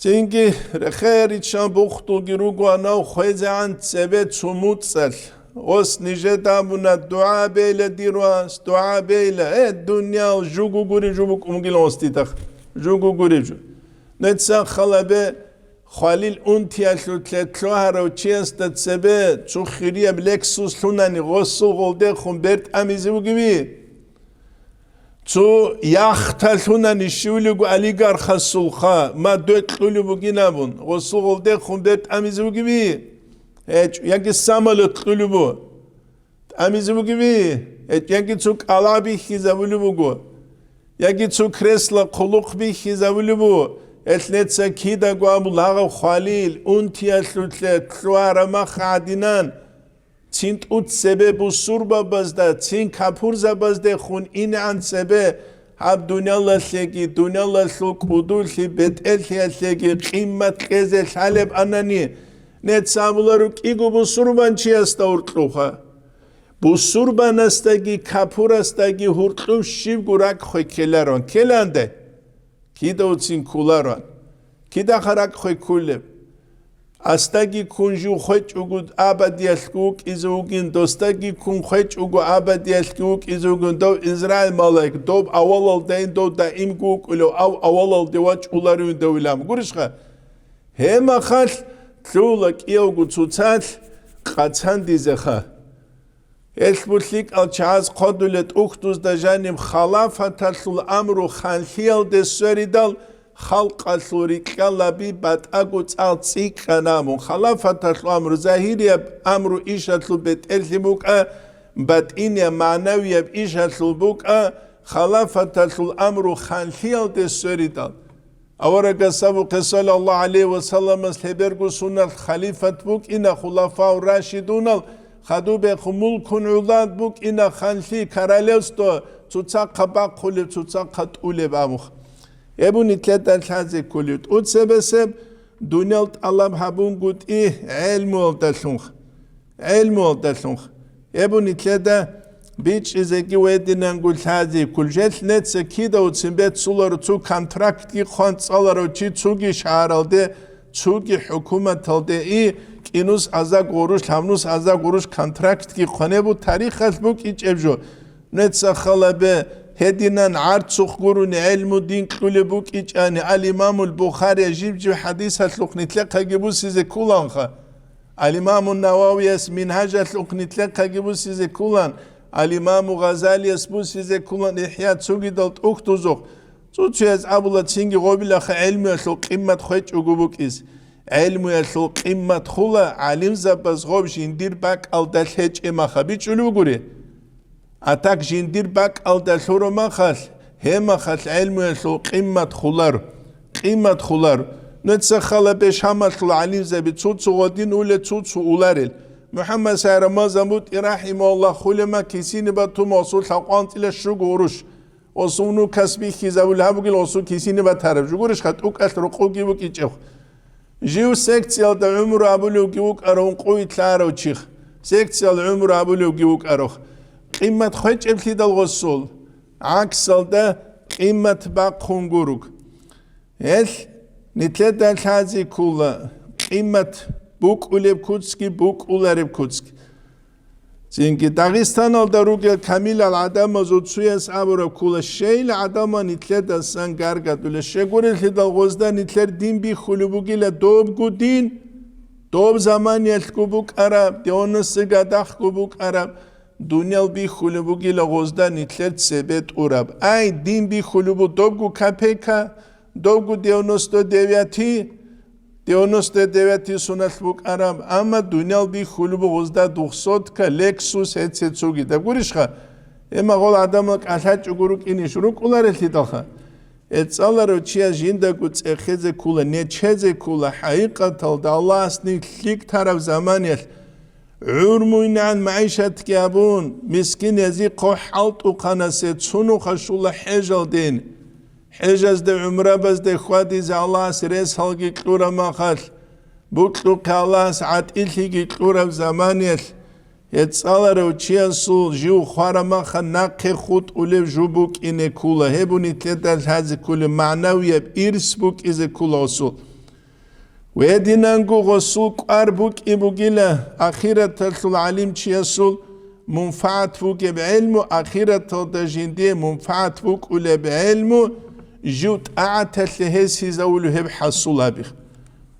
تینگی رخیری چان بختو گیروگو اناو خویزه عن سبه چموت سل غس نجد دامونا دعا بيلا ديرواس دعا بيلا الدنيا جوجو غوري جوبك امغيل اوستيتخ جوجو غوري جو نتسا خلابه خليل انتيالو تلتلو هارو تشيست تسبه تو خيريا بلكسوس لوناني غسو غولده خمبرت اميزو گبي تو ياختل لوناني شولو عليغار خسولخا ما دوتلو بوگينابون غسو غولده خمبرت اميزو گبي ياكي سامالو تلوبو اميزو گبي ياكي تو قلابي خيزابلو بوگو ياكي تو كريسلا قلوق بي خيزابلو اتلتسا كيدا قوامو لاغو خليل انتيالو تلوارا ما خادينان تينت اوت سبب سوربا بازدا تين كابورزا بازدا خون این عن سبب هب دنيا لسيكي دنيا لسو قدول سي بتل سيكي قيمت قزل حالب اناني نتسامولارو كيغو بسوربان چياستا ورطلوخا بسوربان استاگي كابور استاگي هورطلو شيب گوراك خوي كلارون كلانده كيدا وچين كولارون كيدا خراك خوي كولب استاگي كونجو خوي چوگود آباديالكوك إزوگين دوستاگي كون خوي چوگو آباديالكوك إزوگين دو إزرائيل مالك دوب أولال دين دو دائم گوك ولو أولال دواج أولارون دويلام گورشخا هما خال تلولك إيوغو تسوتال قاتسان ديزخا البوليك الچاز قدولت أختوز دجانم خلافة تلول أمرو خانخيال دي سوريدال خلق الثوريك لبي بات أقوت ألتسيك خنامو خلافة تلول أمرو ظاهرية أمرو إيشاتلو بيت إلتبوك بات إنيا معنوية بإيشاتلو بوك خلافة تلول أمرو خانخيال دي سوريدال أورك سبق صلى الله عليه وسلم سلبرغو سنة خليفة بوك إنا خلفاء راشدون خدو بخمول كن عولاد بوك إنا خانخي كاراليستو تتاق باقولي تتاق تقولي بامخ ابو نتلت الحازي كوليوت اوت سبسب دونيالت الله بحبون قد إيه علم والدلونخ علم والدلونخ ابو نتلت بيش إزاكي ويدنا نقول هذه كل جل نتسا كيدا وتسنبت سولارو تو كونتراكت كي خانت سالارو چي توغي شعرالده توغي حكومة تالده إيه كينوس عزا قروش همنوس عزا قروش كونتراكت كي خانه بو تاريخ هست بوك إيش ابجو نتسا خلابه هدينا عرض قرون علم الدين كل بوك إجاني الإمام البخاري يجيب جو حديث هتلوق نتلقى جبوسي زي كولانخا الإمام النووي يسمين هاجة تلوق نتلقى جبوسي زي كولان الإمام غزالي يسبوسي زي كولان إحياء تسوغي دلت أكتوزوغ تسوغي يز أبولا تسينجي غوبي لخ علم يسلو قيمة خويت أقوبوك إز علم يسلو قيمة خولا علم زباز غوب جندير باك أل دلهج إما خبيت شلو قوري أتاك جندير باك أل دلهورو ما خال هما خال علم يسلو قيمة خولار قيمة خولار نتسخل بيش همال علم زبي تسوتسو غدين أولي تسوتسو أولارل محمد سعر مازموت رحمه الله خلما كيسين باتو موصول حقانت إلى الشغورش وصونو كسبي خيزاول هابوغل وصول كيسين باتارب جغورش خط اوك أترقوكي بوكي چخ جيو سيكتيال دا عمر أبوليو جيوك أرون قوي تلارو چيخ سيكتيال عمر أبوليو جيوك أروخ قيمة خوش ابتي دال غصول عكسال دا قيمة باقون غوروك هل نتلت دال حازي كولا قيمة بوك أوليب كوتسكي بوك أولاريب كوتسكي زينكي داغستان الدروغل كامل العدم زوتسويس أبورا كولا شيل عدم نتلت السان غارغد ولا شغورل هدال غزدا نتلت دين بي خلوبوغي لدوب گو دين دوب زمان يلتكو بوك عرب ديونس سيغاداخ كو بوك عرب دنيال بي خلوبوغي لغزدا نتلت سبت أوراب أي دين بي خلوبو دوب گو كابيكا دوب گو ديونس دو ديوياتي ديونوسته دواتي سنت بوك عرب اما دنيال بي خلوب غزدا 200 كا لكسوس هتسوغي دا گوريشخا اما غول ادمك الحاج گوروك انيش روك اولارلتي دالخا اتسالارو چيا جيندا گوت اخيزه كولا نيچهزه كولا حقيقه دا الله اسني ليك طرف زمانيل عرموين عن معيشتك يابون مسكين يزي قو حلط وقناسه سنو خشولا حجل دين حجز ده عمره بس ده خوادي زي الله سريس هلقي كلورا ما خال بوكلو كالله ساعت إلهي كلورا بزمانيل يتسالر وچيا سول جيو خوارا ما خال ناقي خود أوليب جوبوك إنه كولا هبوني تدل هذا كل معنوية بإرس بوك إذا كولا سول ويدينانگو غسول قار بوك إبوغيلا أخيرا تلتل عليم چيا سول منفعت بوك بعلمو أخيرا تلتل جندي منفعت بوك أولي بعلمو جوت أعتل هسي زولو هب حصولها بيخ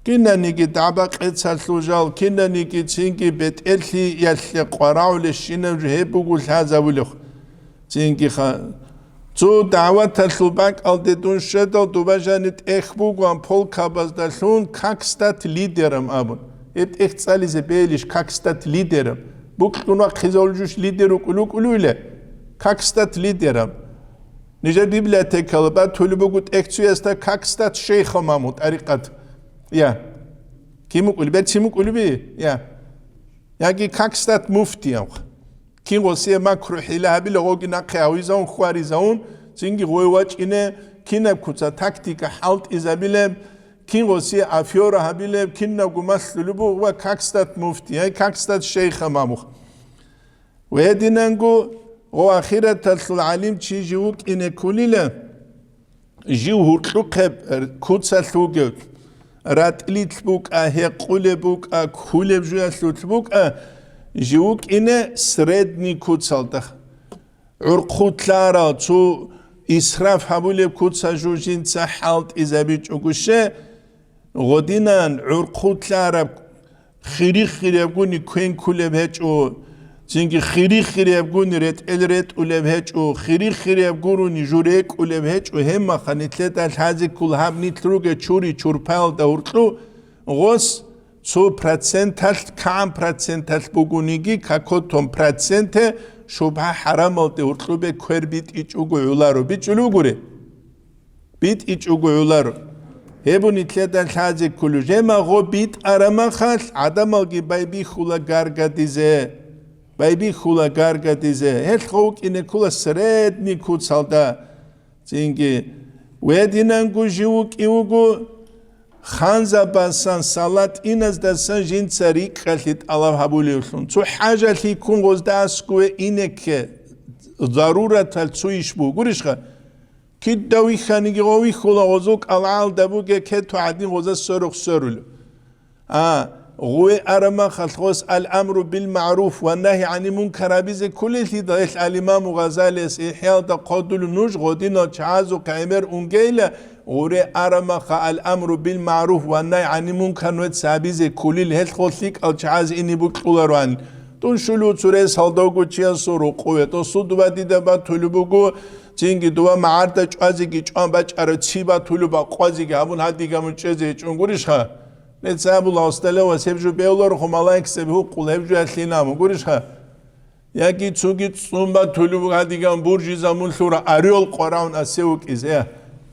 كنا نيجي دعبق اتسالتو جال كنا نيجي تينجي بيت إلتي يلتي قراو للشينا جهبو قول هذا ولوخ تينجي خا تو دعوة تلتوباك الددون شدل دوباجانت اخبوك وان پول كاباز دلون كاكستات ليدرم ابون ات اختسالي زبيلش كاكستات ليدرم بوك دونا خيزول جوش ليدرو قلو قلو إله كاكستات ليدرم نجا بيبليوتيك البا تولبو قلت اكتسويستا كاكستات شيخ ماموت اريقات يا كيمو قلو بيت سيمو قلو بي ياكي كاكستات مفتي كين غسيه ماكرو حيلها بلغوغي ناقياوي زون خواري زون زنگي غويواج إنه كينا كوتا تاكتيكا حالت إزابيلب كين غسيه أفيورا هابيلب كينا قماس للبو هو كاكستات مفتي هاي كاكستات شيخ ماموخ وهدينانگو غو أخيرا تلتل العليم چي جيوك إنه كوليلا جيو هرطلوك كوتا ثوغوك راتلي تلبوك هي قولبوك كولب جويا تلبوك جيوك إنه سردني كوتسالتخ عرقوت لارا تو إسراف هبوليب كوتسا جوجين تسحالت إذا بيج أقوشه غدينان عرقوت لارا خيري يبقوني كوين كولب هجو زنگي خيري يبقوني رت أولب هجو خيري يبقوني جوريك أولب هجو هما خانتلتا الحازي كل هاب نتلوغة چوري چورپال دورتلو غوص 2% كام %بوغونيجي كاكوتون % شبه حرام الدورتلو بكوير بيت إيجوغو يولارو بيت جلوغوري بيت إيجوغو يولارو هبو نتلتا الحازي كلو جيما غو بيت أرما خال عدم الگي بايبي خولا غارغا ديزي هل خوك إنه كولا سرد نيكوت سالدا زينجي ويدينانگو جيوك إيوغو خانزا باسان سالات إنز داسان جين تساريك خلت الله هبوليوشون تو حاجة اللي يكون غزدا اسكوه إنك ضرورة تلتسويش بو قريشخا كي داوي خانيگي غوي خولا غزوك العال دابوگه که تو عدين غزا سرخ سرولو غوي أرما خلص الأمر بالمعروف والنهي عن المنكر بيز كل اللي ضيح الإمام غزالي إحياء تقدل نوش غدينا تشعازو كعمر أنجيلا غوري أرما الأمر بالمعروف والنهي عن المنكر نوت سابيز كل اللي خلصيك أو تشعاز إني بكولروان تون شلو توري سالدوغو تشيا سورو قوي تو سودو بدي دبا تولبوغو جنگي دوا معارتا چوازيگي چوان باچ ارو چيبا تولبا قوازيگي همون حدي گمون چيزي چونگوريش خوا نتساب الله استله و سبجو بیولار خمالای کسبه قول هبجو اصلینامو گوریش خا یکی چوگی صنبا طلوب هدیگان برجی زمون سورا اریول قرآن اسیوک ایزه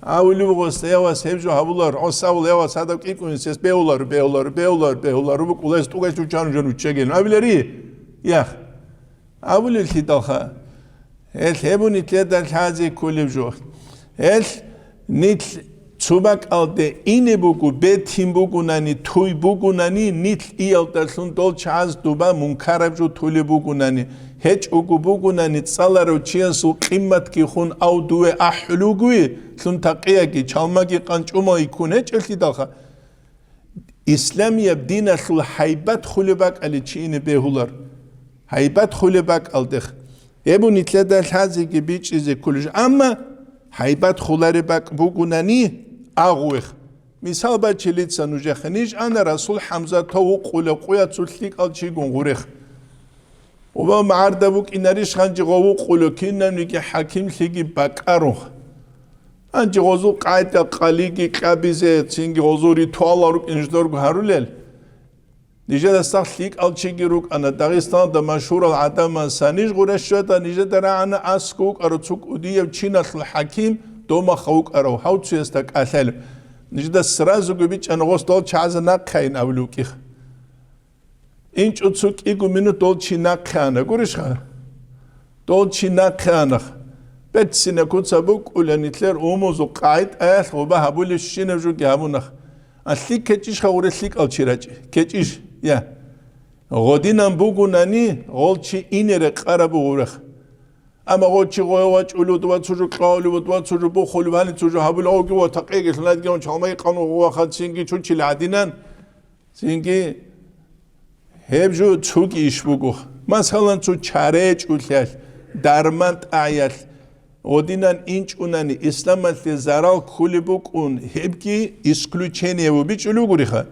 اولی بگوسته و سبجو هبولار آساول یا صدق ایکون سیس بیولار رو بقول است توگش تو چانو چگین اولیری یا اولی التدال خا هبون التدال هذه كل جو نیت Τσούμπακ αλτε είναι μπουκου, μπέτιν μπουκουνani, τούι μπουκουνani, νιτ ιαλτασούν τόλ τσάζ τούμπα μουνκάραβζου τούλι μπουκουνani. Χέτς ουκου μπουκουνani τσάλαρο τσίασου ყიმματ κιχούν αου ντουε αχλούγουι, σουν τaqiyaki, çalmaki qançuma ikun hέτς eltidalha. İslamiyab dinasul haybat khulibak ali çiğini behular. Haybat khulibak aldıq. Ebu nitledal hazi gibi çizi kuluş. Ama haybat khularibak bukunani ağuğ. Misal baçilitsa nujexeniş ana Rasul Hamza tavu qule qoya tsullik alçi gungurix. Oba maardabuk inariş xanci qavu qulu kinnan ki hakim ligi bakaruh. Anci gozul qayta qaligi qabize çingi gozuri tualaruk injdorgu harulel. Nice destaklik alçi giruk ana Dağistan'da meşhur al adama saniş gureşşata nice dara ana askuk arutsuk udiyev çinasl hakim doma xavuk arav havtsu yestak asel. Nice de sırazı gübiç anagos dol çazına kayn avlukih. İnç utsuk igu minut dol çina kana gurişha. Dol çina kana. Betsine kutsabuk ulanitler umuzu qayt ayas oba habul şinevju gamunah. Aslik keçiş xawreslik alçiracı. Keçiş ya. Godinan bugunani golçi inere qarabu uraq. Ama golçi qoyavaç ulu dua çocuk qawlu dua çocuk bu xulvani çocuk habul ogi wa taqiq sanad gam çalmayı qanu wa xatsingi çuçil adinan. Singi hebju çuk iş bugu. Masalan çu çare çulyal darmant ayal. Godinan inç unani İslamatli zaral kulibukun hebki isключение bu biç ulu guriha.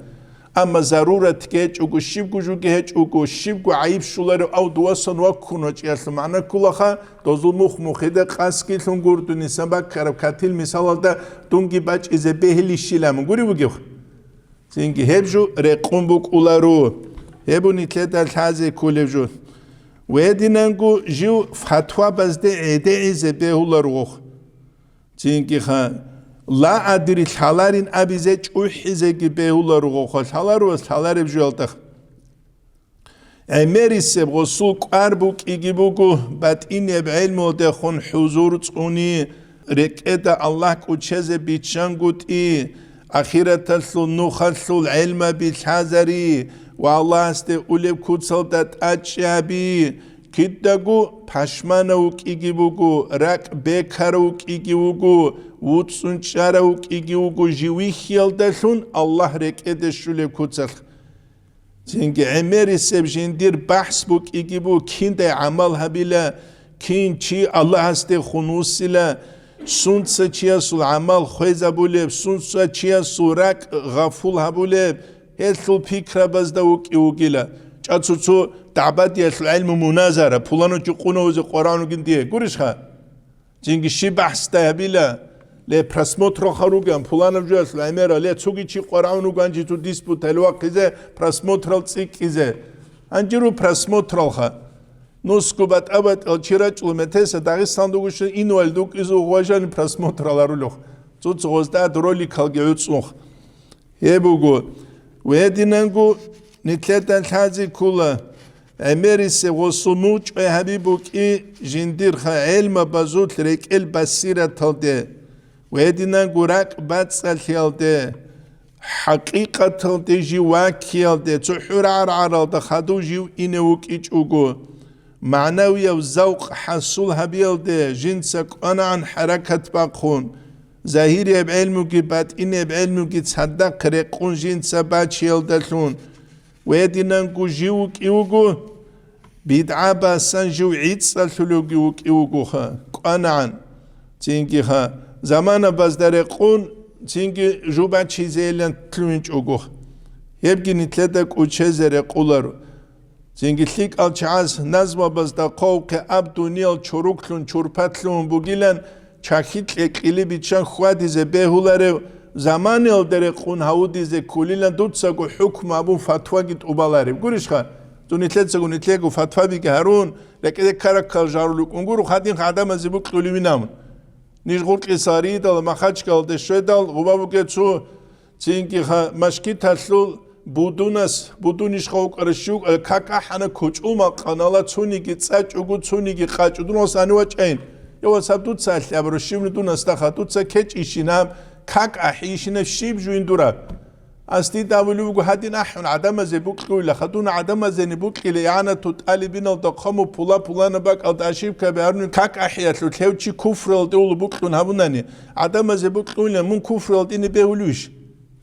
Ama zaruret geç ugu şibgu ju geç ugu şibgu ayıp şuları av duasan vakkunoç yaslı mana kulaha dozul muhmuhide qaski thungurdu nisabak karab katil misalda dungi baç ize behli şilam guri bu gih. Singi hebju requmbuk ularu hebu nitledal haze kulevju. Wedinangu jiu fatwa bazde edeize behular çünkü la adri halarin abize çuhize gibi behular halar ve halar evju altak. Emerise gosul qarbuk igibugu bat ineb ilmu de khun huzur tsuni rekeda Allah kucheze biçanguti ahiretul nukhasul ilma bil hazari والله است اولب کوتسالدت اچابی کیدگو پشمانوک ایگیبوگو رک بکروک ایگیبوگو وودسونچاروک ایگیبوگو جوی خیالدشون الله رک ادشولب کوتسال çünkü emeri sebjindir bahs buk igibu kinde amal habile kinçi Allah hasta khunusila sunsa chiasul amal khwezabule sunsa chiasurak ghaful habule هل فكرة بس دوك يوكيلا جاتسو تعبد يسل علم مناظرة فلانو تقولون وزي قرآن وجنديه قريشها جنگي شي بحث تهبيلا له просмотра خروجان فلانو جالس العمارة له تسوقي شي قرآن وجانجي تو ديسبوت الوقت كذا просмотра تسيك كذا أنجرو просмотра خا نسكوبات أبد الشراج لمتهس داغستان دوغش إنوال دوك إزو واجان просмотра لارولوخ توت غزداد رولي كالجيوتسوخ يبوغو ويدينانغو نتلتان حازي كولا اميريسي وصموج وحبيبوك اي جندير خا علم بازوت ريك البصيرة تلدي ويدينانغو راك باتسال تلدي حقيقة تلدي جيواك تلدي تحور عرالد خدو جيو إنوك إيجوغو معنوية وزوق حصول هبيلدي جنسك أنا عن حركة باقون ظاهری بعلمو کی باطینی بعلمو کی تصدق کرقون جنس باچیل دلون ويدينانكو جيوك إيوكو بدعابا سانجو عيدسا ثلوكيوك إيوكو خا قانعان تينكي خا زمانا بازدارقون تينكي جوبا تشيزيلان تلوينج أوكو يبقى نتلتك وتشيزر قولارو تينكي تليك الچاز نزما بازدا قوك أبدو نيل چوروكلون چورپتلون بوغيلان چاكيت لكيلي بيچان خواديزه بهولارو زمان الدرقون هاوديزه كوليلان دوتساقو حكم أبو فتوى جيت أوبالاري قوليشخا تونيتلتساقو نتلقو فتوى بيك هارون لكده كاركال جارولوك ونقولو خادين خادم زيبوك قولي منامن نيشغول قصاري دال مخاچكال دشوه دال غبابو كتسو تينكي خا مشكي تسلول بودونيش خوك رشوك كاكا حانا كوچوما قنالا تونيكي تساچوغو تونيكي قاچودون وسانوا چين يو سبدوت سالي ابرشيم دون استخا دوتسا كيچ إشينام كاك أحيشنا الشيب جو إندورا أستي داولوغو هادين أحون عدم زبوكلو إلا خدون عدم زنبوكلي ليعانا تتالي بينا الدقامو بولا نباك الداشيب كبيرنو كاك أحياتلو تلوشي كفر الدولو بوكلون هابوناني عدم زبوكلو إلا من كفر الدين بيهولوش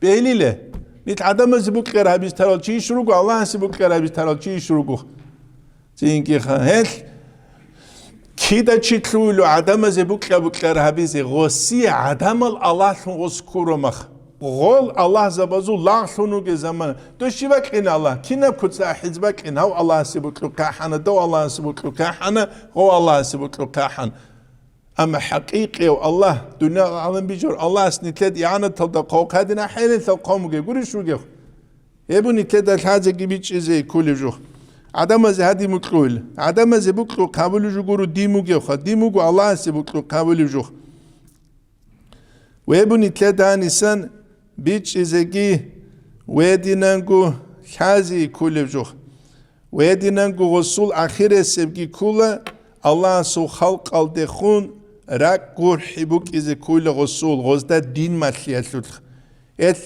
بيهليلة نيت عدم زبوكلي رهبيز ترال چي شروعو الله زبوكلي رهبيز ترال چي شروعو تينكي خاهل كيدا تشتلو عدم زبوكلا بوكلا رهبيزي غوسي عدم الله غسكورو مخ غول الله زبازو لاخلونو جي زمان دو شبك إن الله كنا كتسا حزبك إن هو الله سبوكلو كاحنا دو الله سبوكلو كاحنا هو الله سبوكلو كاحن أما حقيقي الله دنيا العالم بيجور الله سنتلد إعانة تلدقوق هادنا حيلين تلقومو جي قولي شو جيخ يبو نتلد الحاجة جيبيتش زي كل جوخ عدم از هدی مکلول عدم از بکلو قابل جورو دیموگه خا دیموگو الله از بکلو قابل جو و ابن تلدان انسان بیچ ازگی و دینانگو خازی کل جو و دینانگو رسول آخر سبگی کل الله سو خلق الدخون رک گور حبوک از کل رسول غزده دین مخیلت ات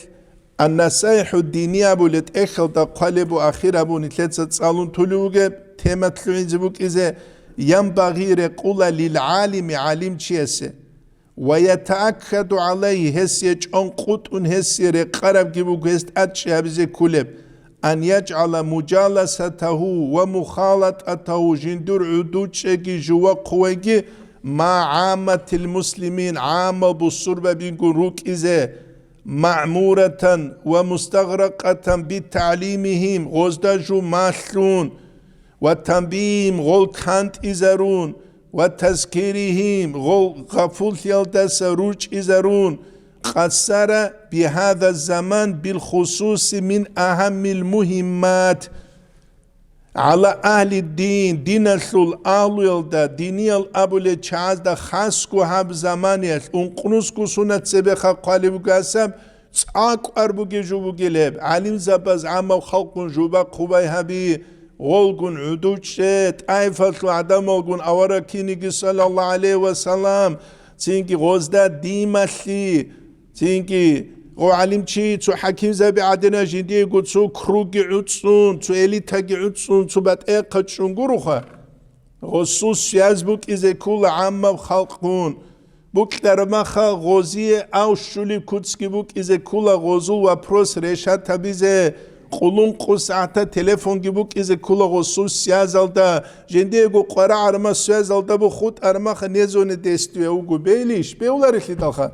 النصائح الدينية بولت إخل دا قلب وآخر أبو نتلت تسألون تلوغة تيمة تلوين زبوك إذا ينبغي رقول للعالم عالم چيسه ويتأكد عليه هسي جنقوت هسي رقرب جبوك هست أتشي هبزي كلب أن يجعل مجالسته ومخالطته جندور عدود شكي جوا قويجي مع عامة المسلمين عامة بالصربة بينكو روك إذا معمورة ومستغرقة بتعليمهم غزدجو ماثلون وتنبيهم غل كانت إزارون وتذكيرهم غل غفول يلدس روج إزارون قصر بهذا الزمان بالخصوص من أهم المهمات على أهل الدين دين الثل أهل يلدا ديني الأبو لچاز دا خاصكو هب زمانيش انقنوسكو سنة سبخا قالبو قاسم تاك أربوكي جوبوكي لب علم زباز عما خلقون جوبا قباي هبي غلقون عدود شت آيفتلو عدم غلقون أوراكينيكي صلى الله عليه وسلم تينكي غزدا ديمالي تينكي غو علم چی تو حکیم زبی عدنا جندی گو تو کروگی عدسون تو الیتاگی عدسون تو بات اقدشون گروخه غصوص سیاز بوک ایزه کل عامه خلقون بوک در مخا غوزی او شولی کودسکی بوک ایزه کل غوزو و پروس ریشت تبیزه قلون قسعتا تلفون گی بوک ایزه کل غصوص سیاز الدا جندی گو قرع ارما سیاز الدا بو خود ارما خنیزون دستوی او گو بیلیش بیولاری خیدالخه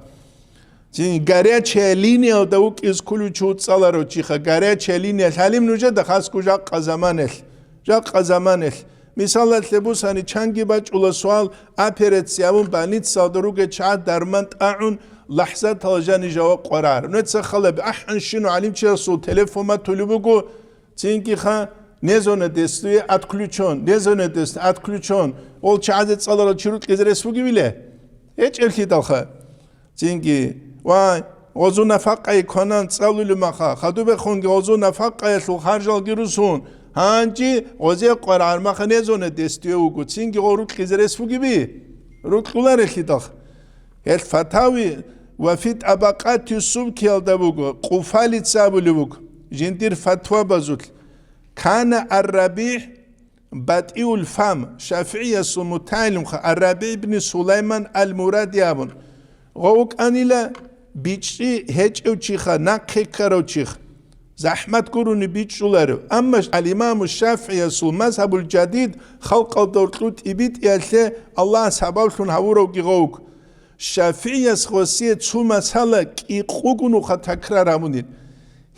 горячая линия даук из кулючу цаларо чиха горячая линия халим нужа да хаску жак казаманел мисал лебусани чанги бач уласуал операциявун банит садруге ча дармант аун лахза талжани жава قرار نتس خلب احن شنو علم چه سو تلفون طلبو цинки ха незоне дестуе отключен незоне дест отключен ол чазе цаларо чирут кезересуги биле эч эрхи далха цинки وای غزو نفقه کنن صلول مخا خدو بخون غزو نفقه شو خرجال گیروسون هانجی غزی قرار مخ نزونه دستیو و گوتینگی رو خیزرس فو گیبی رو کولار خیداخ هل فتاوی وفیت ابقات سوب کیالده بگو قفالی تسابولی بگو جندیر فتوا بزول کان الربیع بدئی الفم شافعی سمو تعلیم خ الربیع بن سلیمان المرادی ابن غوک انیلا بیچی هج او چیخا نقی کرو چیخ زحمت كوروني بيتشولارو أما الإمام الشافعي يسول مذهب الجديد خلق الدورتلوت إبيت يالله الله سبابلون هورو جيغوك الشافعي يسخوسيه تسو مسألة كي قوغنو تكرار همونين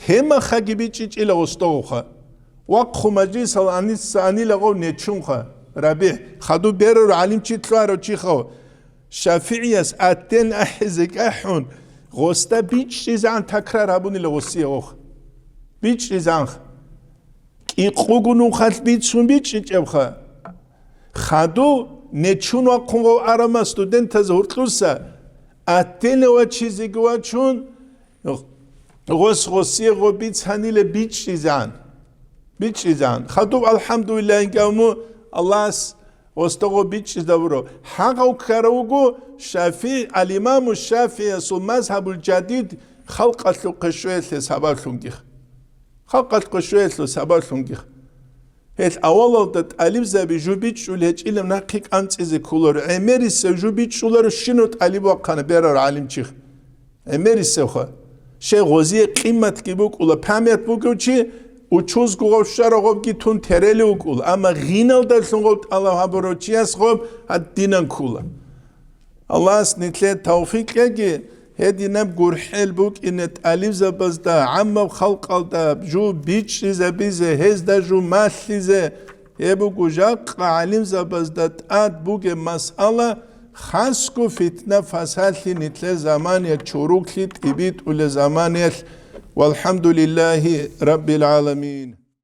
هما خاقي بيتشيج إلا غستوغوخا وقخو مجلس الأنيس أني لغو نيتشونخا ربيع خدو بيرو عليم چيتلوارو چيخو الشافعي يس أتن أحزك أحون غستا بيتشيزان تكرار هموني لغسيه غوخ بيتشيزان كي قوغنو خات بيتشون بيتشيج خدو نيتشون وقنغو أرما ستودنت زهورتلوسا أتن وچيزي گوچون غسيه غو بيتشاني لبيتشيزان بيتشيزان خدو الحمد لله إنكامو الله وستغو بيتشيز دورو حقو كاروغو شافعي الإمام الشافعي يسول مذهب الجديد خلقت له قشوية لسابار لنجيخ خلقت قشوية لسابار لنجيخ هل أولا دت أليف زبي جو بيتشول هج إلم نقيق أنتزي كولور أميريس جو بيتشولر شنوت أليف وقانا بيرار عالم چيخ أميريس خوا شي غوزي قيمة كيبوك ولا پاميت بوكو چي وچوز گوشتر آقاب کی تون ترلی وکول اما غینال درسون قلت الله هبروچی است خب هد دینن کولا الله است نتله توفیق که هدینم گرحل بوک اینت علیف زبازده عمم خلق الده جو بیچ زبیزه هزده جو مشلیزه یبو گوجاق علیم زبازده اد بوک مسئله خاص کو فتنه فسالی نتله زمانی چروکلی تبیت ول زمانی والحمد لله رب العالمين.